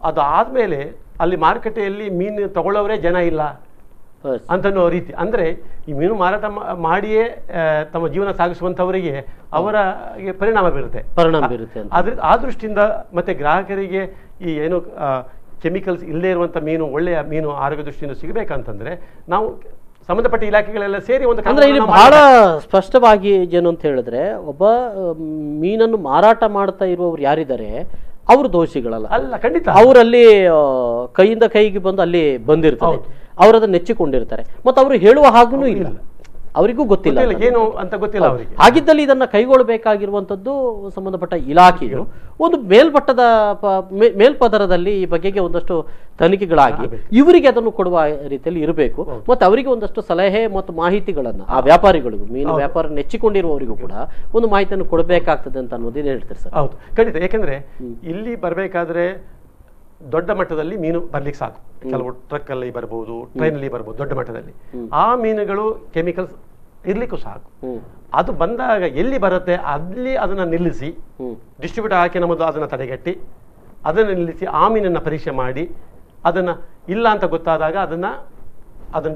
ಅದು ಆದ್ಮೇಲೆ ಅಲ್ಲಿ ಮಾರುಕಟ್ಟೆಯಲ್ಲಿ ಮೀನು ತಗೊಳ್ಳೋರೇ ಜನ ಇಲ್ಲ ಅಂತನೋ ರೀತಿ. ಅಂದ್ರೆ ಈ ಮೀನು ಮಾರಾಟ ಮಾಡಿಯೇ ತಮ್ಮ ಜೀವನ ಸಾಗಿಸುವಂತವರಿಗೆ ಅವರ ಪರಿಣಾಮ ಬೀರುತ್ತೆ. ಆ ದೃಷ್ಟಿಯಿಂದ ಮತ್ತೆ ಗ್ರಾಹಕರಿಗೆ ಈ ಏನು ಕೆಮಿಕಲ್ಸ್ ಇಲ್ಲದೆ ಇರುವಂತ ಮೀನು, ಒಳ್ಳೆಯ ಮೀನು ಆರೋಗ್ಯ ದೃಷ್ಟಿಯಿಂದ ಸಿಗಬೇಕಂತಂದ್ರೆ ನಾವು ಸಂಬಂಧಪಟ್ಟ ಇಲಾಖೆಗಳೆಲ್ಲ ಸೇರಿ ಒಂದು ಅಂದ್ರೆ ಇಲ್ಲಿ ಬಹಳ ಸ್ಪಷ್ಟವಾಗಿ ಏನು ಅಂತ ಹೇಳಿದ್ರೆ, ಒಬ್ಬ ಮೀನನ್ನು ಮಾರಾಟ ಮಾಡ್ತಾ ಇರುವವರು ಯಾರಿದ್ದಾರೆ ಅವರು ದೋಷಿಗಳಲ್ಲ. ಅಲ್ಲ, ಖಂಡಿತ ಅವರಲ್ಲಿ ಕೈಯಿಂದ ಕೈಗೆ ಬಂದು ಅಲ್ಲಿ ಬಂದಿರ್ತಾರೆ, ಅವರದನ್ನು ನೆಚ್ಚಿಕೊಂಡಿರ್ತಾರೆ, ಮತ್ತು ಅವರು ಹೇಳುವ ಹಾಗೂ ಇಲ್ಲ, ಅವರಿಗೂ ಗೊತ್ತಿಲ್ಲ ಏನು ಅಂತ ಗೊತ್ತಿಲ್ಲ ಅವರಿಗೆ. ಹಾಗಿದ್ದಲ್ಲಿ ಇದನ್ನ ಕೈಗೊಳ್ಳಬೇಕಾಗಿರುವಂತದ್ದು ಸಂಬಂಧಪಟ್ಟ ಇಲಾಖೆಯು ಒಂದು ಮೇಲ್ಪದರದಲ್ಲಿ ಈ ಬಗೆಗೆ ಒಂದಷ್ಟು ತನಿಖೆಗಳಾಗಿ ಇವರಿಗೆ ಅದನ್ನು ಕೊಡುವ ರೀತಿಯಲ್ಲಿ ಇರಬೇಕು. ಮತ್ತೆ ಅವರಿಗೆ ಒಂದಷ್ಟು ಸಲಹೆ ಮತ್ತು ಮಾಹಿತಿಗಳನ್ನ ಆ ವ್ಯಾಪಾರಿಗಳಿಗೂ, ಮೀನು ವ್ಯಾಪಾರ ನೆಚ್ಚಿಕೊಂಡಿರುವವರಿಗೂ ಕೂಡ ಒಂದು ಮಾಹಿತಿಯನ್ನು ಕೊಡಬೇಕಾಗ್ತದೆ ಅಂತ ಅನ್ನೋದೇನು ಹೇಳ್ತಾರೆ ಸರ್? ಹೌದು, ಖಂಡಿತ. ಯಾಕಂದ್ರೆ ಇಲ್ಲಿ ಬರಬೇಕಾದ್ರೆ ದೊಡ್ಡ ಮಟ್ಟದಲ್ಲಿ ಮೀನು ಬರ್ಲಿಕ್ಕೆ ಸಾಕು. ಕೆಲವು ಟ್ರಕ್ ಅಲ್ಲಿ ಬರ್ಬೋದು, ಟ್ರೈನ್ ಅಲ್ಲಿ ಬರ್ಬೋದು, ದೊಡ್ಡ ಮಟ್ಟದಲ್ಲಿ ಆ ಮೀನುಗಳು ಕೆಮಿಕಲ್ಸ್ ಇರ್ಲಿಕ್ಕೂ ಸಾಕು. ಅದು ಬಂದಾಗ ಎಲ್ಲಿ ಬರುತ್ತೆ ಅಲ್ಲಿ ಅದನ್ನ ನಿಲ್ಲಿಸಿ, ಡಿಸ್ಟ್ರಿಬ್ಯೂಟರ್ ಹಾಕಿ ನಮ್ಮದು ಅದನ್ನ ತಡೆಗಟ್ಟಿ ಅದನ್ನು ನಿಲ್ಲಿಸಿ ಆ ಮೀನನ್ನು ಪರೀಕ್ಷೆ ಮಾಡಿ ಅದನ್ನ ಇಲ್ಲ ಅಂತ ಗೊತ್ತಾದಾಗ ಅದನ್ನ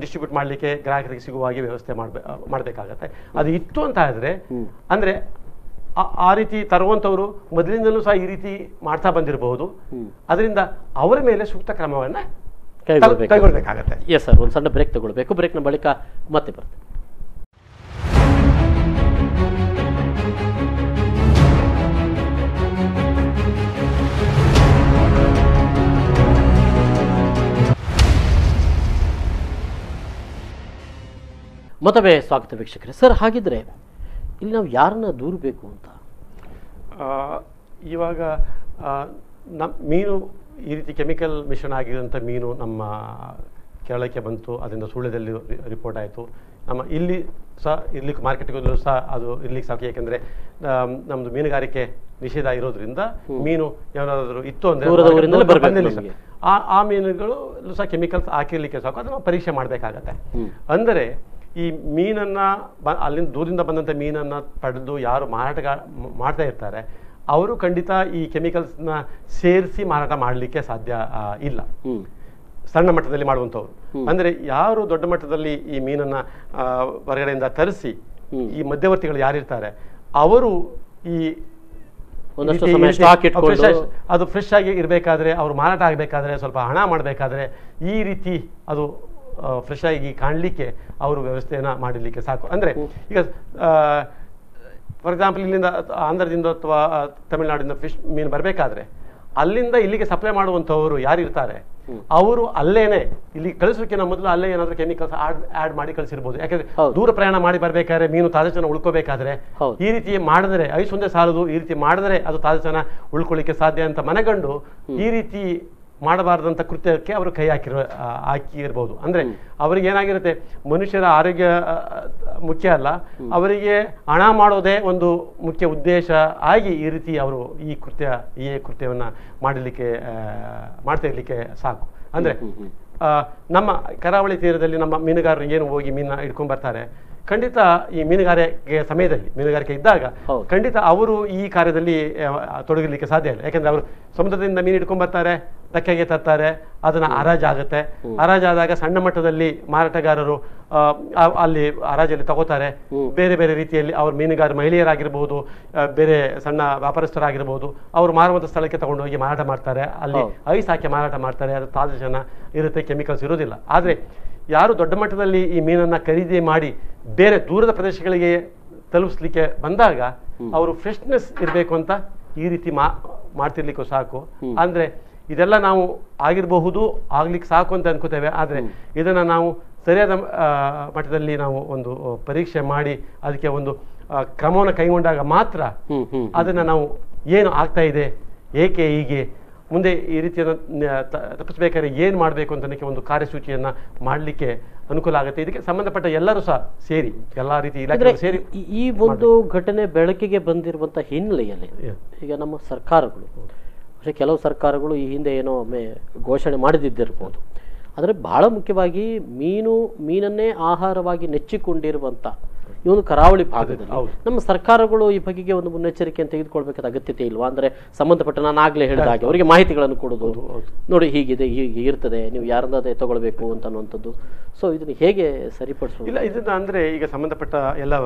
ಡಿಸ್ಟ್ರಿಬ್ಯೂಟ್ ಮಾಡಲಿಕ್ಕೆ ಗ್ರಾಹಕರಿಗೆ ಸಿಗುವ ಹಾಗೆ ವ್ಯವಸ್ಥೆ ಮಾಡಬೇಕಾಗತ್ತೆ. ಅದು ಇತ್ತು ಅಂತ ಹೇಳಿದ್ರೆ ಅಂದ್ರೆ ಆ ರೀತಿ ತರುವಂತವರು ಮೊದಲಿಂದಲೂ ಸಹ ಈ ರೀತಿ ಮಾಡ್ತಾ ಬಂದಿರಬಹುದು. ಅದರಿಂದ ಅವರ ಮೇಲೆ ಸೂಕ್ತ ಕ್ರಮವನ್ನ ಕೈಗೊಳ್ಳಬೇಕಾಗತ್ತೆ. ಎಸ್ ಸರ್, ಒಂದು ಸಣ್ಣ ಬ್ರೇಕ್ ತಗೊಳ್ಬೇಕು. ಬ್ರೇಕ್ನ ಬಳಿಕ ಮತ್ತೆ ಬರ್ತೇವೆ. ಮತ್ತೊಮ್ಮೆ ಸ್ವಾಗತ ವೀಕ್ಷಕರೇ. ಸರ್, ಹಾಗಿದ್ರೆ ಇಲ್ಲಿ ನಾವು ಯಾರನ್ನ ದೂರಬೇಕು ಅಂತ? ಇವಾಗ ಮೀನು ಈ ರೀತಿ ಕೆಮಿಕಲ್ ಮಿಶ್ರಣ ಆಗಿರುವಂಥ ಮೀನು ನಮ್ಮ ಕೇರಳಕ್ಕೆ ಬಂತು, ಅದರಿಂದ ಸುಳ್ಯದಲ್ಲಿ ರಿಪೋರ್ಟ್ ಆಯಿತು. ನಮ್ಮ ಇಲ್ಲಿ ಸಹ ಇರ್ಲಿಕ್ಕೆ ಮಾರ್ಕೆಟ್ಗೂ ಸಹ ಅದು ಇರ್ಲಿಕ್ಕೆ ಸಾಕು. ಯಾಕೆಂದರೆ ನಮ್ಮದು ಮೀನುಗಾರಿಕೆ ನಿಷೇಧ ಇರೋದ್ರಿಂದ ಮೀನು ಏನಾದರೂ ಇತ್ತು ಅಂದರೆ ಆ ಮೀನುಗಳು ಸಹ ಕೆಮಿಕಲ್ಸ್ ಹಾಕಿರ್ಲಿಕ್ಕೆ ಸಾಕು. ಅದನ್ನು ಪರೀಕ್ಷೆ ಮಾಡಬೇಕಾಗತ್ತೆ. ಅಂದರೆ ಈ ಮೀನನ್ನ ಅಲ್ಲಿಂದ ದೂರದಿಂದ ಬಂದಂಥ ಮೀನನ್ನ ಪಡೆದು ಯಾರು ಮಾರಾಟ ಮಾಡ್ತಾ ಇರ್ತಾರೆ ಅವರು ಖಂಡಿತ ಈ ಕೆಮಿಕಲ್ಸ್ನ ಸೇರಿಸಿ ಮಾರಾಟ ಮಾಡಲಿಕ್ಕೆ ಸಾಧ್ಯ ಇಲ್ಲ, ಸಣ್ಣ ಮಟ್ಟದಲ್ಲಿ ಮಾಡುವಂಥವ್ರು. ಅಂದ್ರೆ ಯಾರು ದೊಡ್ಡ ಮಟ್ಟದಲ್ಲಿ ಈ ಮೀನನ್ನ ಹೊರಗಡೆಯಿಂದ ತರಿಸಿ ಈ ಮಧ್ಯವರ್ತಿಗಳು ಯಾರಿರ್ತಾರೆ ಅವರು ಈ ಅದು ಫ್ರೆಶ್ ಆಗಿ ಇರಬೇಕಾದ್ರೆ, ಅವ್ರು ಮಾರಾಟ ಆಗಬೇಕಾದ್ರೆ, ಸ್ವಲ್ಪ ಹಣ ಮಾಡಬೇಕಾದ್ರೆ ಈ ರೀತಿ ಅದು ಫ್ರೆಶ್ ಆಗಿ ಕಾಣಲಿಕ್ಕೆ ಅವರು ವ್ಯವಸ್ಥೆಯನ್ನ ಮಾಡಲಿಕ್ಕೆ ಸಾಕು. ಅಂದ್ರೆ ಈಗ ಫಾರ್ ಎಕ್ಸಾಂಪಲ್ ಇಲ್ಲಿಂದ ಆಂಧ್ರದಿಂದ ಅಥವಾ ತಮಿಳುನಾಡಿಂದ ಫಿಶ್ ಮೀನು ಬರಬೇಕಾದ್ರೆ ಅಲ್ಲಿಂದ ಇಲ್ಲಿಗೆ ಸಪ್ಲೈ ಮಾಡುವಂಥವರು ಯಾರಿರ್ತಾರೆ ಅವರು ಅಲ್ಲೇನೆ ಇಲ್ಲಿ ಕಳಿಸೋಕ್ಕಿಂತ ಮೊದಲು ಅಲ್ಲೇ ಏನಾದರೂ ಕೆಮಿಕಲ್ಸ್ ಆಡ್ ಮಾಡಿ ಕಳಿಸಿರ್ಬೋದು. ಯಾಕಂದ್ರೆ ದೂರ ಪ್ರಯಾಣ ಮಾಡಿ ಬರ್ಬೇಕಾದ್ರೆ ಮೀನು ತಾಜಾತನ ಉಳ್ಕೋಬೇಕಾದ್ರೆ ಈ ರೀತಿ ಮಾಡಿದ್ರೆ ಐಸ್ ಒಂದೇ ಸಾಲದು, ಈ ರೀತಿ ಮಾಡಿದ್ರೆ ಅದು ತಾಜಾತನ ಉಳ್ಕೊಳ್ಳಿಕ್ಕೆ ಸಾಧ್ಯ ಅಂತ ಮನಗಂಡು ಈ ರೀತಿ ಮಾಡಬಾರ್ದಂತ ಕೃತ್ಯಕ್ಕೆ ಅವರು ಕೈ ಹಾಕಿರ್ಬೋದು. ಅಂದ್ರೆ ಅವರಿಗೆ ಏನಾಗಿರುತ್ತೆ, ಮನುಷ್ಯರ ಆರೋಗ್ಯ ಮುಖ್ಯ ಅಲ್ಲ, ಅವರಿಗೆ ಹಣ ಮಾಡೋದೇ ಒಂದು ಮುಖ್ಯ ಉದ್ದೇಶ ಆಗಿ ಈ ರೀತಿ ಅವರು ಈ ಕೃತ್ಯವನ್ನ ಮಾಡ್ತಾ ಇರ್ಲಿಕ್ಕೆ ಸಾಕು. ಅಂದ್ರೆ ನಮ್ಮ ಕರಾವಳಿ ತೀರದಲ್ಲಿ ನಮ್ಮ ಮೀನುಗಾರರು ಏನು ಹೋಗಿ ಮೀನ ಹಿಡ್ಕೊಂಡ್ ಬರ್ತಾರೆ, ಖಂಡಿತ ಈ ಮೀನುಗಾರಿಕೆ ಇದ್ದಾಗ ಖಂಡಿತ ಅವರು ಈ ಕಾರ್ಯದಲ್ಲಿ ತೊಡಗಿರ್ಲಿಕ್ಕೆ ಸಾಧ್ಯ ಇಲ್ಲ. ಯಾಕಂದ್ರೆ ಅವರು ಸಮುದ್ರದಿಂದ ಮೀನು ಹಿಡ್ಕೊಂಡ್ ಬರ್ತಾರೆ, ಧಕ್ಕೆಗೆ ತರ್ತಾರೆ, ಅದನ್ನ ಹರಾಜಾಗುತ್ತೆ. ಹರಾಜಾದಾಗ ಸಣ್ಣ ಮಟ್ಟದಲ್ಲಿ ಮಾರಾಟಗಾರರು ಅಲ್ಲಿ ಹರಾಜಲ್ಲಿ ತಗೋತಾರೆ. ಬೇರೆ ಬೇರೆ ರೀತಿಯಲ್ಲಿ ಅವ್ರ ಮೀನುಗಾರ ಮಹಿಳೆಯರಾಗಿರ್ಬೋದು, ಬೇರೆ ಸಣ್ಣ ವ್ಯಾಪಾರಸ್ಥರಾಗಿರ್ಬೋದು, ಅವರು ಮಾರುವಂತ ಸ್ಥಳಕ್ಕೆ ತಗೊಂಡು ಹೋಗಿ ಮಾರಾಟ ಮಾಡ್ತಾರೆ. ಅಲ್ಲಿ ಐಸ್ ಹಾಕಿ ಮಾರಾಟ ಮಾಡ್ತಾರೆ. ಅದು ತಾಜಾ ಇರುತ್ತೆ, ಕೆಮಿಕಲ್ಸ್ ಇರೋದಿಲ್ಲ. ಆದ್ರೆ ಯಾರು ದೊಡ್ಡ ಮಟ್ಟದಲ್ಲಿ ಈ ಮೀನನ್ನ ಖರೀದಿ ಮಾಡಿ ಬೇರೆ ದೂರದ ಪ್ರದೇಶಗಳಿಗೆ ತಲುಪಿಸ್ಲಿಕ್ಕೆ ಬಂದಾಗ ಅವರು ಫ್ರೆಶ್ನೆಸ್ ಇರಬೇಕು ಅಂತ ಈ ರೀತಿ ಮಾಡ್ತಿರ್ಲಿಕ್ಕೂ ಸಾಕು. ಅಂದ್ರೆ ಇದೆಲ್ಲ ನಾವು ಆಗಿರಬಹುದು, ಆಗ್ಲಿಕ್ಕೆ ಸಾಕು ಅಂತ ಅನ್ಕೋತೇವೆ. ಆದ್ರೆ ಇದನ್ನ ನಾವು ಸರಿಯಾದ ಮಟ್ಟದಲ್ಲಿ ನಾವು ಒಂದು ಪರೀಕ್ಷೆ ಮಾಡಿ ಅದಕ್ಕೆ ಒಂದು ಕ್ರಮವನ್ನು ಕೈಗೊಂಡಾಗ ಮಾತ್ರ ಅದನ್ನ ನಾವು ಏನು ಆಗ್ತಾ ಇದೆ, ಏಕೆ ಹೀಗೆ, ಮುಂದೆ ಈ ರೀತಿಯನ್ನು ತಪ್ಪಿಸ್ಬೇಕಾದ್ರೆ ಏನು ಮಾಡಬೇಕು ಅಂತ ಒಂದು ಕಾರ್ಯಸೂಚಿಯನ್ನ ಮಾಡಲಿಕ್ಕೆ ಅನುಕೂಲ ಆಗುತ್ತೆ. ಇದಕ್ಕೆ ಸಂಬಂಧಪಟ್ಟ ಎಲ್ಲರೂ ಸಹ ಸೇರಿ ಎಲ್ಲಾ ರೀತಿ ಇಲಾಖೆ ಸೇರಿ ಈ ಒಂದು ಘಟನೆ ಬೆಳಕಿಗೆ ಬಂದಿರುವಂತ ಹಿನ್ನೆಲೆಯಲ್ಲಿ ಈಗ ನಮ್ಮ ಸರ್ಕಾರಗಳು, പക്ഷേ ಕೆಲವು ಸರ್ಕಾರಗಳು ಈ ಹಿಂದೆ ಏನೋ ಒಮ್ಮೆ ಘೋಷಣೆ ಮಾಡದಿದ್ದಿರಬಹುದು, ಆದರೆ ಬಹಳ ಮುಖ್ಯವಾಗಿ ಮೀನನ್ನೇ ಆಹಾರವಾಗಿ ನೆಚ್ಚಿಕೊಂಡಿರುವಂತ ಈ ಒಂದು ಕರಾವಳಿ ಭಾಗದಲ್ಲಿ ನಮ್ಮ ಸರ್ಕಾರಗಳು ಈ ಬಗೆಗೆ ಒಂದು ಮುನ್ನೆಚ್ಚರಿಕೆಯನ್ನು ತೆಗೆದುಕೊಳ್ಬೇಕಾದ ಅಗತ್ಯತೆ ಇಲ್ವಾ? ಅಂದ್ರೆ ಸಂಬಂಧಪಟ್ಟ ನಾನು ಆಗ್ಲೇ ಹೇಳಿದ ಹಾಗೆ ಅವರಿಗೆ ಮಾಹಿತಿಗಳನ್ನು ಕೊಡೋದು, ನೋಡಿ ಹೀಗಿದೆ, ಹೀಗೆ ಇರ್ತದೆ, ನೀವು ಯಾರನ್ನ ತಗೊಳ್ಬೇಕು ಅಂತ ಅನ್ನುವಂಥದ್ದು. ಸೊ ಇದನ್ನ ಹೇಗೆ ಸರಿಪಡಿಸೋದು? ಇಲ್ಲ, ಇದನ್ನ ಅಂದ್ರೆ ಈಗ ಸಂಬಂಧಪಟ್ಟ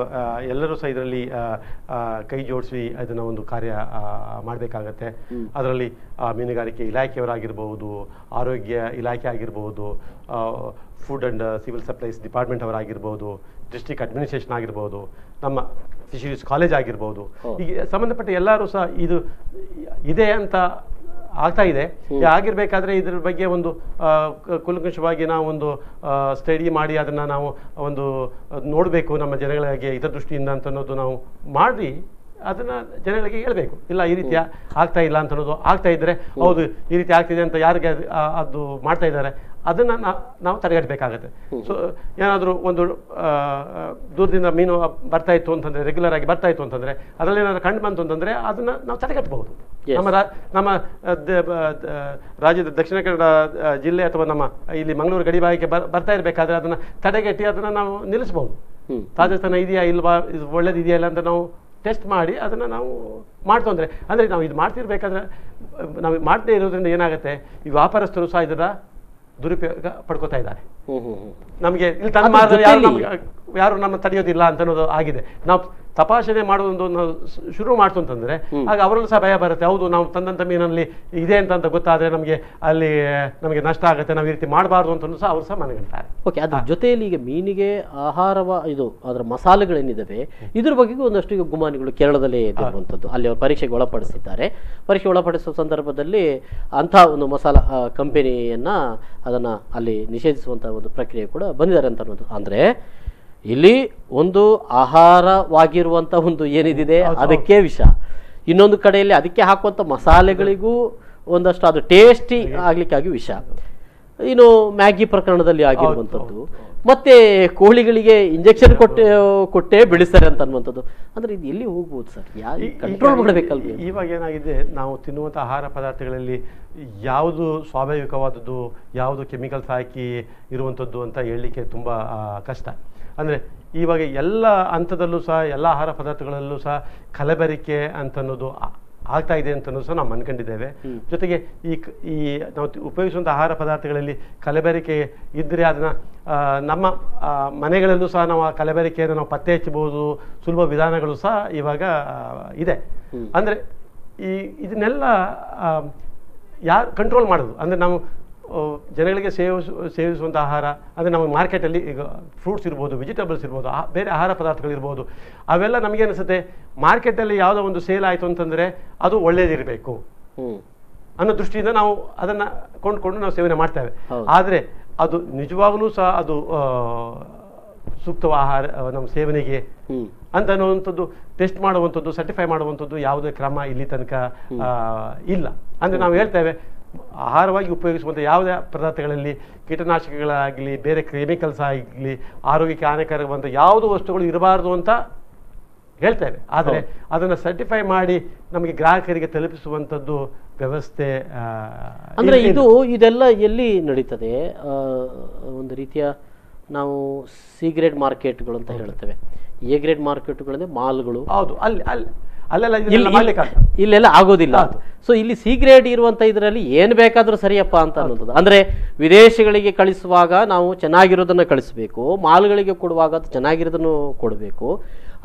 ಎಲ್ಲರೂ ಸಹ ಇದರಲ್ಲಿ ಕೈ ಜೋಡಿಸಿ ಅದನ್ನ ಒಂದು ಕಾರ್ಯ ಮಾಡಬೇಕಾಗತ್ತೆ. ಅದರಲ್ಲಿ ಮೀನುಗಾರಿಕೆ ಇಲಾಖೆಯವರಾಗಿರ್ಬಹುದು, ಆರೋಗ್ಯ ಇಲಾಖೆ ಆಗಿರ್ಬಹುದು, food and civil supplies department ಅವರಾಗಿರ್ಬೋದು, ಡಿಸ್ಟ್ರಿಕ್ಟ್ ಅಡ್ಮಿನಿಸ್ಟ್ರೇಷನ್ ಆಗಿರ್ಬೋದು, ನಮ್ಮ ಫಿಶರೀಸ್ ಕಾಲೇಜ್ ಆಗಿರ್ಬೋದು, ಈಗ ಸಂಬಂಧಪಟ್ಟ ಎಲ್ಲರೂ ಸಹ ಇದು ಇದೆ ಅಂತ ಆಗ್ತಾ ಇದೆ. ಆಗಿರ್ಬೇಕಾದ್ರೆ ಇದ್ರ ಬಗ್ಗೆ ಒಂದು ಕೂಲಂಕಷವಾಗಿ ನಾವು ಒಂದು ಸ್ಟಡಿ ಮಾಡಿ ಅದನ್ನ ನಾವು ಒಂದು ನೋಡಬೇಕು, ನಮ್ಮ ಜನಗಳಿಗೆ ಹಿತದೃಷ್ಟಿಯಿಂದ ಅಂತ ಅನ್ನೋದು ನಾವು ಮಾಡಿ ಅದನ್ನ ಜನಗಳಿಗೆ ಹೇಳ್ಬೇಕು. ಇಲ್ಲ ಈ ರೀತಿ ಆಗ್ತಾ ಇಲ್ಲ ಅಂತ ಅನ್ನೋದು, ಆಗ್ತಾ ಇದ್ರೆ ಹೌದು ಈ ರೀತಿ ಆಗ್ತಿದೆ ಅಂತ ಯಾರಿಗೆ ಅದು ಮಾಡ್ತಾ ಇದ್ದಾರೆ ಅದನ್ನ ನಾವು ತಡೆಗಟ್ಟಬೇಕಾಗತ್ತೆ. ಸೊ ಏನಾದರೂ ಒಂದು ದೂರದಿಂದ ಮೀನು ಬರ್ತಾ ಇತ್ತು ಅಂತಂದ್ರೆ, ರೆಗ್ಯುಲರ್ ಆಗಿ ಬರ್ತಾ ಇತ್ತು ಅಂತಂದ್ರೆ, ಅದರಲ್ಲಿ ಏನಾದ್ರು ಕಂಡು ಬಂತು ಅಂತಂದ್ರೆ ಅದನ್ನ ನಾವು ತಡೆಗಟ್ಟಬಹುದು. ನಮ್ಮ ರಾಜ್ಯದ ದಕ್ಷಿಣ ಕನ್ನಡ ಜಿಲ್ಲೆ ಅಥವಾ ನಮ್ಮ ಇಲ್ಲಿ ಮಂಗಳೂರು ಗಡಿ ಭಾಗಕ್ಕೆ ಬರ್ತಾ ಇರಬೇಕಾದ್ರೆ ಅದನ್ನ ತಡೆಗಟ್ಟಿ ಅದನ್ನ ನಾವು ನಿಲ್ಲಿಸಬಹುದು. ತಾಜಾತನ ಇದೆಯಾ ಇಲ್ವಾ, ಇದು ಒಳ್ಳೇದಿದೆಯಾ ಇಲ್ಲ ಅಂತ ನಾವು ಟೆಸ್ಟ್ ಮಾಡಿ ಅದನ್ನು ನಾವು ಮಾಡ್ತಂದ್ರೆ, ಅಂದರೆ ನಾವು ಇದು ಮಾಡ್ತಿರ್ಬೇಕಾದ್ರೆ ನಾವು ಮಾಡದೇ ಇರೋದ್ರಿಂದ ಏನಾಗುತ್ತೆ, ಈ ವ್ಯಾಪಾರಸ್ಥರು ಸಹ ಇದರ ದುರುಪಯೋಗ ಪಡ್ಕೋತಾ ಇದ್ದಾರೆ. ನಮಗೆ ಇಲ್ಲಿ ತಂದು ಮಾಡಿದ್ರೆ ಯಾರು ನಮ್ಮ ತಡೆಯೋದಿಲ್ಲ ಅಂತ ಅನ್ನೋದು ಆಗಿದೆ. ನಾವು ತಪಾಸಣೆ ಮಾಡೋದೊಂದು ನಾವು ಶುರು ಮಾಡ್ತು ಅಂತಂದ್ರೆ ಆಗ ಅವರಲ್ಲೂ ಸಹ ಭಯ ಬರುತ್ತೆ. ಹೌದು, ನಾವು ತಂದಂಥ ಮೀನಲ್ಲಿ ಇದೆ ಅಂತ ಗೊತ್ತಾದ್ರೆ ನಮಗೆ ಅಲ್ಲಿ ನಮಗೆ ನಷ್ಟ ಆಗುತ್ತೆ, ನಾವು ಈ ರೀತಿ ಮಾಡಬಾರ್ದು ಅಂತ ಸಹ ಅವರು ಸಹ ಮನಗಂತಾರೆ. ಓಕೆ, ಅದ್ರ ಜೊತೆಯಲ್ಲಿ ಈಗ ಮೀನಿಗೆ ಇದು ಅದರ ಮಸಾಲೆಗಳೇನಿದ್ದಾವೆ ಇದ್ರ ಬಗ್ಗೆಗೂ ಒಂದಷ್ಟು ಈಗ ಗುಮಾನಿಗಳು ಕೇರಳದಲ್ಲಿ ಇರುವಂಥದ್ದು, ಅಲ್ಲಿ ಅವರು ಪರೀಕ್ಷೆಗೆ ಒಳಪಡಿಸಿದ್ದಾರೆ. ಪರೀಕ್ಷೆ ಒಳಪಡಿಸುವ ಸಂದರ್ಭದಲ್ಲಿ ಅಂಥ ಒಂದು ಮಸಾಲ ಕಂಪನಿಯನ್ನ ಅದನ್ನ ಅಲ್ಲಿ ನಿಷೇಧಿಸುವಂತಹ ಒಂದು ಪ್ರಕ್ರಿಯೆ ಕೂಡ ಬಂದಿದ್ದಾರೆ ಅಂತ ಅನ್ನೋದು. ಅಂದ್ರೆ ಇಲ್ಲಿ ಒಂದು ಆಹಾರವಾಗಿರುವಂತ ಒಂದು ಏನಿದೆ ಅದಕ್ಕೆ ವಿಷ, ಇನ್ನೊಂದು ಕಡೆಯಲ್ಲಿ ಅದಕ್ಕೆ ಹಾಕುವಂತ ಮಸಾಲೆಗಳಿಗೂ ಒಂದಷ್ಟು ಅದು ಟೇಸ್ಟಿ ಆಗ್ಲಿಕ್ಕಾಗಿ ವಿಷ. ಇನ್ನು ಮ್ಯಾಗಿ ಪ್ರಕರಣದಲ್ಲಿ ಆಗಿರುವಂಥದ್ದು, ಮತ್ತೆ ಕೋಳಿಗಳಿಗೆ ಇಂಜೆಕ್ಷನ್ ಕೊಟ್ಟೇ ಬೆಳೆಸ್ತಾರೆ ಅಂತ ಅನ್ನುವಂಥದ್ದು. ಅಂದ್ರೆ ಇದು ಎಲ್ಲಿ ಹೋಗ್ಬೋದು ಸರ್, ಕಂಟ್ರೋಲ್ ಮಾಡಬೇಕಲ್ವ? ಇವಾಗ ಏನಾಗಿದೆ, ನಾವು ತಿನ್ನುವಂಥ ಆಹಾರ ಪದಾರ್ಥಗಳಲ್ಲಿ ಯಾವುದು ಸ್ವಾಭಾವಿಕವಾದದ್ದು, ಯಾವುದು ಕೆಮಿಕಲ್ಸ್ ಹಾಕಿ ಇರುವಂಥದ್ದು ಅಂತ ಹೇಳಲಿಕ್ಕೆ ತುಂಬ ಕಷ್ಟ. ಅಂದರೆ ಇವಾಗ ಎಲ್ಲ ಹಂತದಲ್ಲೂ ಸಹ ಎಲ್ಲ ಆಹಾರ ಪದಾರ್ಥಗಳಲ್ಲೂ ಸಹ ಕಲಬೆರಕೆ ಅಂತನ್ನೋದು ಆಗ್ತಾ ಇದೆ ಅಂತಲೂ ಸಹ ನಾವು ಅನ್ಕೊಂಡಿದ್ದೇವೆ. ಜೊತೆಗೆ ಈ ನಾವು ಉಪಯೋಗಿಸುವಂಥ ಆಹಾರ ಪದಾರ್ಥಗಳಲ್ಲಿ ಕಲಬೆರಕೆ ಇದ್ದರೆ ಅದನ್ನು ನಮ್ಮ ಮನೆಗಳಲ್ಲೂ ಸಹ ನಾವು ಆ ಕಲಬೆರಕೆಯನ್ನು ನಾವು ಪತ್ತೆ ಹಚ್ಚಬಹುದು. ಸುಲಭ ವಿಧಾನಗಳು ಸಹ ಇವಾಗ ಇದೆ. ಅಂದರೆ ಇದನ್ನೆಲ್ಲ ಯಾರು ಕಂಟ್ರೋಲ್ ಮಾಡೋದು, ಅಂದರೆ ನಾವು ಜನಗಳಿಗೆ ಸೇವಿಸುವಂಥ ಆಹಾರ, ಅಂದರೆ ನಮ್ಮ ಮಾರ್ಕೆಟಲ್ಲಿ ಈಗ ಫ್ರೂಟ್ಸ್ ಇರ್ಬೋದು, ವೆಜಿಟೇಬಲ್ಸ್ ಇರ್ಬೋದು, ಬೇರೆ ಆಹಾರ ಪದಾರ್ಥಗಳಿರ್ಬೋದು, ಅವೆಲ್ಲ ನಮಗೆ ಅನಿಸುತ್ತೆ ಮಾರ್ಕೆಟಲ್ಲಿ ಯಾವುದೋ ಒಂದು ಸೇಲ್ ಆಯಿತು ಅಂತಂದರೆ ಅದು ಒಳ್ಳೇದಿರಬೇಕು ಅನ್ನೋ ದೃಷ್ಟಿಯಿಂದ ನಾವು ಅದನ್ನು ಕೊಂಡ್ಕೊಂಡು ನಾವು ಸೇವನೆ ಮಾಡ್ತೇವೆ. ಆದರೆ ಅದು ನಿಜವಾಗಲೂ ಸಹ ಅದು ಸೂಕ್ತ ಆಹಾರ ನಮ್ಮ ಸೇವನೆಗೆ ಅಂತ ಅನ್ನುವಂಥದ್ದು ಟೆಸ್ಟ್ ಮಾಡುವಂಥದ್ದು, ಸರ್ಟಿಫೈ ಮಾಡುವಂಥದ್ದು ಯಾವುದೇ ಕ್ರಮ ಇಲ್ಲಿ ತನಕ ಇಲ್ಲ. ಅಂದರೆ ನಾವು ಹೇಳ್ತೇವೆ ಆಹಾರವಾಗಿ ಉಪಯೋಗಿಸುವಂಥ ಯಾವುದೇ ಪದಾರ್ಥಗಳಲ್ಲಿ ಕೀಟನಾಶಕಗಳಾಗಲಿ ಬೇರೆ ಕೆಮಿಕಲ್ಸ್ ಆಗಲಿ ಆರೋಗ್ಯಕ್ಕೆ ಹಾನಿಕಾರಕವಂಥ ಯಾವುದೋ ವಸ್ತುಗಳು ಇರಬಾರ್ದು ಅಂತ ಹೇಳ್ತೇವೆ. ಆದರೆ ಅದನ್ನು ಸರ್ಟಿಫೈ ಮಾಡಿ ನಮಗೆ ಗ್ರಾಹಕರಿಗೆ ತಲುಪಿಸುವಂಥದ್ದು ವ್ಯವಸ್ಥೆ ಅಂದರೆ ಇದೆಲ್ಲ ಎಲ್ಲಿ ನಡೀತದೆ? ಒಂದು ರೀತಿಯ ನಾವು ಸಿ ಗ್ರೇಡ್ ಮಾರ್ಕೆಟ್ಗಳು ಅಂತ ಹೇಳ್ತೇವೆ, ಎ ಗ್ರೇಡ್ ಮಾರ್ಕೆಟ್ಗಳಂದ್ರೆ ಮಾಲ್ಗಳು. ಹೌದು, ಇಲ್ಲೆಲ್ಲ ಆಗೋದಿಲ್ಲ. ಸೊ ಇಲ್ಲಿ ಸಿ ಗ್ರೇಡ್ ಇರುವಂತ ಇದರಲ್ಲಿ ಏನ್ ಬೇಕಾದ್ರೂ ಸರಿಯಪ್ಪ ಅಂತ ಅನ್ನೋದು. ಅಂದ್ರೆ ವಿದೇಶಗಳಿಗೆ ಕಳಿಸುವಾಗ ನಾವು ಚೆನ್ನಾಗಿರೋದನ್ನ ಕಳಿಸ್ಬೇಕು, ಮಾಲ್ಗಳಿಗೆ ಕೊಡುವಾಗ ಅದು ಚೆನ್ನಾಗಿರೋದನ್ನು ಕೊಡಬೇಕು.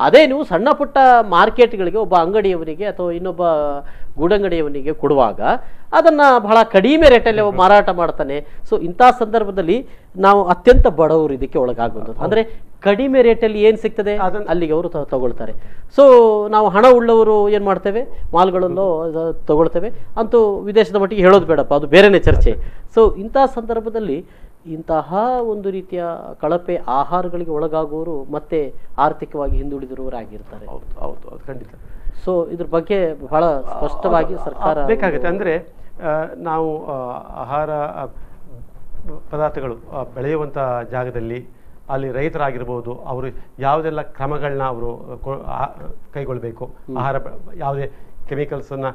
ಅದೇ ನೀವು ಸಣ್ಣ ಪುಟ್ಟ ಮಾರ್ಕೆಟ್ಗಳಿಗೆ ಒಬ್ಬ ಅಂಗಡಿಯವನಿಗೆ ಅಥವಾ ಇನ್ನೊಬ್ಬ ಗೂಡಂಗಡಿಯವನಿಗೆ ಕೊಡುವಾಗ ಅದನ್ನ ಬಹಳ ಕಡಿಮೆ ರೇಟಲ್ಲಿ ಮಾರಾಟ ಮಾಡ್ತಾನೆ. ಸೊ ಇಂಥ ಸಂದರ್ಭದಲ್ಲಿ ನಾವು ಅತ್ಯಂತ ಬಡವರು ಇದಕ್ಕೆ ಒಳಗಾಗುವಂಥದ್ದು. ಅಂದ್ರೆ ಕಡಿಮೆ ರೇಟಲ್ಲಿ ಏನು ಸಿಗ್ತದೆ ಅಲ್ಲಿಗೆ ಅವರು ತಗೊಳ್ತಾರೆ. ಸೊ ನಾವು ಹಣ ಉಳ್ಳವರು ಏನು ಮಾಡ್ತೇವೆ, ಮಾಲ್ಗಳಲ್ಲೋ ತಗೊಳ್ತೇವೆ. ಅಂತೂ ವಿದೇಶದ ಮಟ್ಟಿಗೆ ಹೇಳೋದು ಬೇಡಪ್ಪ, ಅದು ಬೇರೆನೇ ಚರ್ಚೆ. ಸೊ ಇಂಥ ಸಂದರ್ಭದಲ್ಲಿ ಇಂತಹ ಒಂದು ರೀತಿಯ ಕಳಪೆ ಆಹಾರಗಳಿಗೆ ಒಳಗಾಗುವವರು ಮತ್ತೆ ಆರ್ಥಿಕವಾಗಿ ಹಿಂದುಳಿದಿರುವವರಾಗಿರ್ತಾರೆ. ಹೌದು, ಖಂಡಿತ. ಸೊ ಇದ್ರ ಬಗ್ಗೆ ಬಹಳ ಸ್ಪಷ್ಟವಾಗಿ ಸರ್ಕಾರ ಬೇಕಾಗುತ್ತೆ. ಅಂದರೆ ನಾವು ಆಹಾರ ಪದಾರ್ಥಗಳು ಬೆಳೆಯುವಂಥ ಜಾಗದಲ್ಲಿ ಅಲ್ಲಿ ರೈತರಾಗಿರ್ಬೋದು, ಅವರು ಯಾವುದೆಲ್ಲ ಕ್ರಮಗಳನ್ನ ಅವರು ಕೈಗೊಳ್ಳಬೇಕು, ಆಹಾರ ಯಾವುದೇ ಕೆಮಿಕಲ್ಸನ್ನು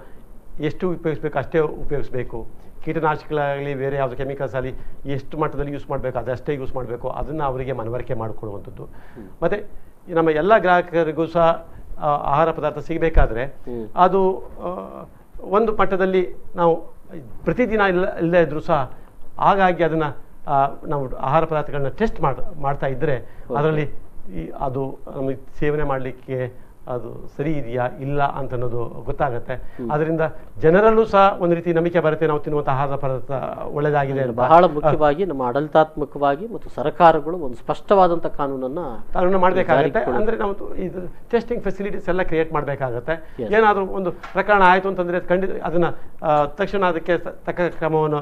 ಎಷ್ಟು ಉಪಯೋಗಿಸ್ಬೇಕು ಅಷ್ಟೇ ಉಪಯೋಗಿಸ್ಬೇಕು, ಕೀಟನಾಶಕಗಳಾಗಲಿ ಬೇರೆ ಯಾವುದೇ ಕೆಮಿಕಲ್ಸ್ ಆಗಲಿ ಎಷ್ಟು ಮಟ್ಟದಲ್ಲಿ ಯೂಸ್ ಮಾಡಬೇಕು ಅದಷ್ಟೇ ಯೂಸ್ ಮಾಡಬೇಕು, ಅದನ್ನು ಅವರಿಗೆ ಮನವರಿಕೆ ಮಾಡಿಕೊಡುವಂಥದ್ದು. ಮತ್ತು ನಮ್ಮ ಎಲ್ಲ ಗ್ರಾಹಕರಿಗೂ ಸಹ ಆಹಾರ ಪದಾರ್ಥ ಸಿಗಬೇಕಾದ್ರೆ ಅದು ಒಂದು ಮಟ್ಟದಲ್ಲಿ ನಾವು ಪ್ರತಿದಿನ ಇಲ್ಲದೇ ಇದ್ರೂ ಸಹ ಹಾಗಾಗಿ ಅದನ್ನು ನಾವು ಆಹಾರ ಪದಾರ್ಥಗಳನ್ನ ಟೆಸ್ಟ್ ಮಾಡ್ತಾ ಇದ್ದರೆ ಅದರಲ್ಲಿ ಅದು ನಮಗೆ ಸೇವನೆ ಮಾಡಲಿಕ್ಕೆ ಅದು ಸರಿ ಇದೆಯಾ ಇಲ್ಲ ಅಂತ ಅನ್ನೋದು ಗೊತ್ತಾಗುತ್ತೆ. ಅದರಿಂದ ಜನರಲ್ಲೂ ಸಹ ಒಂದು ರೀತಿ ನಂಬಿಕೆ ಬರುತ್ತೆ, ನಾವು ತಿನ್ನುವಂಥ ಆಹಾರ ಪದಾರ್ಥ ಒಳ್ಳೆಯದಾಗಿದೆ. ಬಹಳ ಮುಖ್ಯವಾಗಿ ನಮ್ಮ ಆಡಳಿತಾತ್ಮಕವಾಗಿ ಮತ್ತು ಸರ್ಕಾರಗಳು ಒಂದು ಸ್ಪಷ್ಟವಾದಂಥ ಕಾನೂನನ್ನು ಮಾಡಬೇಕಾಗುತ್ತೆ. ಅಂದರೆ ನಾವು ಇದು ಟೆಸ್ಟಿಂಗ್ ಫೆಸಿಲಿಟೀಸ್ ಎಲ್ಲ ಕ್ರಿಯೇಟ್ ಮಾಡಬೇಕಾಗತ್ತೆ. ಏನಾದರೂ ಒಂದು ಪ್ರಕರಣ ಆಯಿತು ಅಂತಂದರೆ ಖಂಡಿತ ಅದನ್ನು ತಕ್ಷಣ ಅದಕ್ಕೆ ತಕ್ಕ ಕ್ರಮವನ್ನು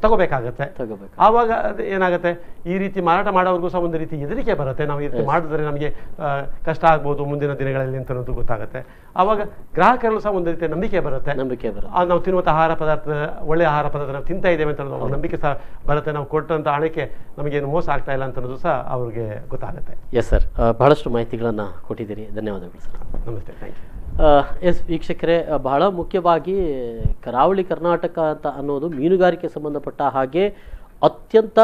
ತಗೋಬೇಕಾಗತ್ತೆ. ಆವಾಗ ಅದು ಏನಾಗುತ್ತೆ, ಈ ರೀತಿ ಮಾರಾಟ ಮಾಡೋರ್ಗೂ ಸಹ ಒಂದು ರೀತಿ ಹೆದರಿಕೆ ಬರುತ್ತೆ. ನಾವು ಈ ರೀತಿ ಮಾಡಿದ್ರೆ ನಮಗೆ ಕಷ್ಟ ಆಗ್ಬೋದು ಮುಂದಿನ ದಿನಗಳಲ್ಲಿ ಅಂತ ಅನ್ನೋದು ಗೊತ್ತಾಗುತ್ತೆ. ಆವಾಗ ಗ್ರಾಹಕರಲ್ಲೂ ಸಹ ಒಂದು ರೀತಿಯ ನಂಬಿಕೆ ಬರುತ್ತೆ. ನಾವು ತಿನ್ನುವಂಥ ಆಹಾರ ಪದಾರ್ಥ ಒಳ್ಳೆಯ ಆಹಾರ ಪದಾರ್ಥ ನಾವು ತಿಂತಾ ಇದ್ದೇವೆ ಅಂತ ಅನ್ನೋದು ನಂಬಿಕೆ ಸಹ ಬರುತ್ತೆ. ನಾವು ಕೊಟ್ಟಂಥ ಹಣಕ್ಕೆ ನಮಗೇನು ಮೋಸ ಆಗ್ತಾ ಇಲ್ಲ ಅಂತ ಅನ್ನೋದು ಸಹ ಅವ್ರಿಗೆ ಗೊತ್ತಾಗುತ್ತೆ. ಎಸ್ ಸರ್, ಬಹಳಷ್ಟು ಮಾಹಿತಿಗಳನ್ನು ಕೊಟ್ಟಿದ್ದೀರಿ, ಧನ್ಯವಾದಗಳು ಸರ್. ನಮಸ್ತೆ, ಥ್ಯಾಂಕ್ ಯು. ಎಸ್ ವೀಕ್ಷಕರೇ, ಬಹಳ ಮುಖ್ಯವಾಗಿ ಕರಾವಳಿ ಕರ್ನಾಟಕ ಅಂತ ಅನ್ನೋದು ಮೀನುಗಾರಿಕೆ ಸಂಬಂಧಪಟ್ಟ ಹಾಗೆ ಅತ್ಯಂತ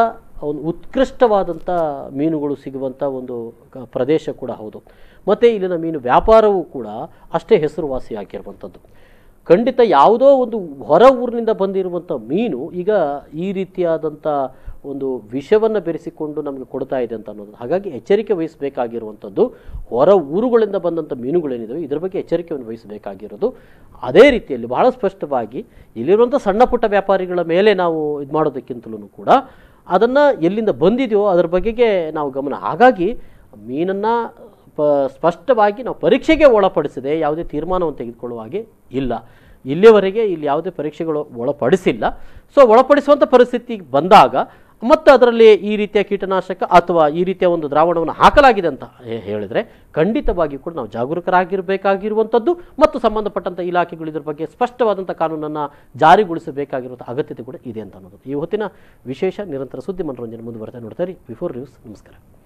ಒಂದು ಉತ್ಕೃಷ್ಟವಾದಂಥ ಮೀನುಗಳು ಸಿಗುವಂಥ ಒಂದು ಪ್ರದೇಶ ಕೂಡ ಹೌದು. ಮತ್ತು ಇಲ್ಲಿನ ಮೀನು ವ್ಯಾಪಾರವೂ ಕೂಡ ಅಷ್ಟೇ ಹೆಸರುವಾಸಿಯಾಗಿರುವಂಥದ್ದು. ಖಂಡಿತ ಯಾವುದೋ ಒಂದು ಹೊರ ಊರಿನಿಂದ ಬಂದಿರುವಂಥ ಮೀನು ಈಗ ಈ ರೀತಿಯಾದಂಥ ಒಂದು ವಿಷವನ್ನು ಬೆರೆಸಿಕೊಂಡು ನಮಗೆ ಕೊಡ್ತಾ ಇದೆ ಅಂತ ಅನ್ನೋದು. ಹಾಗಾಗಿ ಎಚ್ಚರಿಕೆ ವಹಿಸಬೇಕಾಗಿರುವಂಥದ್ದು ಹೊರ ಊರುಗಳಿಂದ ಬಂದಂಥ ಮೀನುಗಳೇನಿದ್ದಾವೆ ಇದರ ಬಗ್ಗೆ ಎಚ್ಚರಿಕೆಯನ್ನು ವಹಿಸಬೇಕಾಗಿರೋದು. ಅದೇ ರೀತಿಯಲ್ಲಿ ಬಹಳ ಸ್ಪಷ್ಟವಾಗಿ ಇಲ್ಲಿರುವಂಥ ಸಣ್ಣ ಪುಟ್ಟ ವ್ಯಾಪಾರಿಗಳ ಮೇಲೆ ನಾವು ಇದು ಮಾಡೋದಕ್ಕಿಂತಲೂ ಕೂಡ ಅದನ್ನು ಎಲ್ಲಿಂದ ಬಂದಿದೆಯೋ ಅದರ ಬಗೆಗೆ ನಾವು ಗಮನ. ಹಾಗಾಗಿ ಮೀನನ್ನು ಸ್ಪಷ್ಟವಾಗಿ ನಾವು ಪರೀಕ್ಷೆಗೆ ಒಳಪಡಿಸದೆ ಯಾವುದೇ ತೀರ್ಮಾನವನ್ನು ತೆಗೆದುಕೊಳ್ಳುವ ಹಾಗೆ ಇಲ್ಲ. ಇಲ್ಲಿಯವರೆಗೆ ಇಲ್ಲಿ ಯಾವುದೇ ಪರೀಕ್ಷೆಗಳು ಒಳಪಡಿಸಿಲ್ಲ. ಸೊ ಒಳಪಡಿಸುವಂಥ ಪರಿಸ್ಥಿತಿ ಬಂದಾಗ ಮತ್ತು ಅದರಲ್ಲಿ ಈ ರೀತಿಯ ಕೀಟನಾಶಕ ಅಥವಾ ಈ ರೀತಿಯ ಒಂದು ದ್ರಾವಣವನ್ನು ಹಾಕಲಾಗಿದೆ ಅಂತ ಹೇಳಿದರೆ ಖಂಡಿತವಾಗಿಯೂ ಕೂಡ ನಾವು ಜಾಗರೂಕರಾಗಿರಬೇಕಾಗಿರುವಂಥದ್ದು ಮತ್ತು ಸಂಬಂಧಪಟ್ಟಂಥ ಇಲಾಖೆಗಳು ಇದರ ಬಗ್ಗೆ ಸ್ಪಷ್ಟವಾದಂಥ ಕಾನೂನನ್ನು ಜಾರಿಗೊಳಿಸಬೇಕಾಗಿರುವಂಥ ಅಗತ್ಯತೆ ಕೂಡ ಇದೆ ಅಂತ ಅನ್ನೋದು ಈ ಹೊತ್ತಿನ ವಿಶೇಷ ನಿರಂತರ ಸುದ್ದಿ ಮನೋರಂಜನೆ ಮುಂದುವರೆತಾ ನೋಡ್ತಾರೆ. Before news. ನಮಸ್ಕಾರ.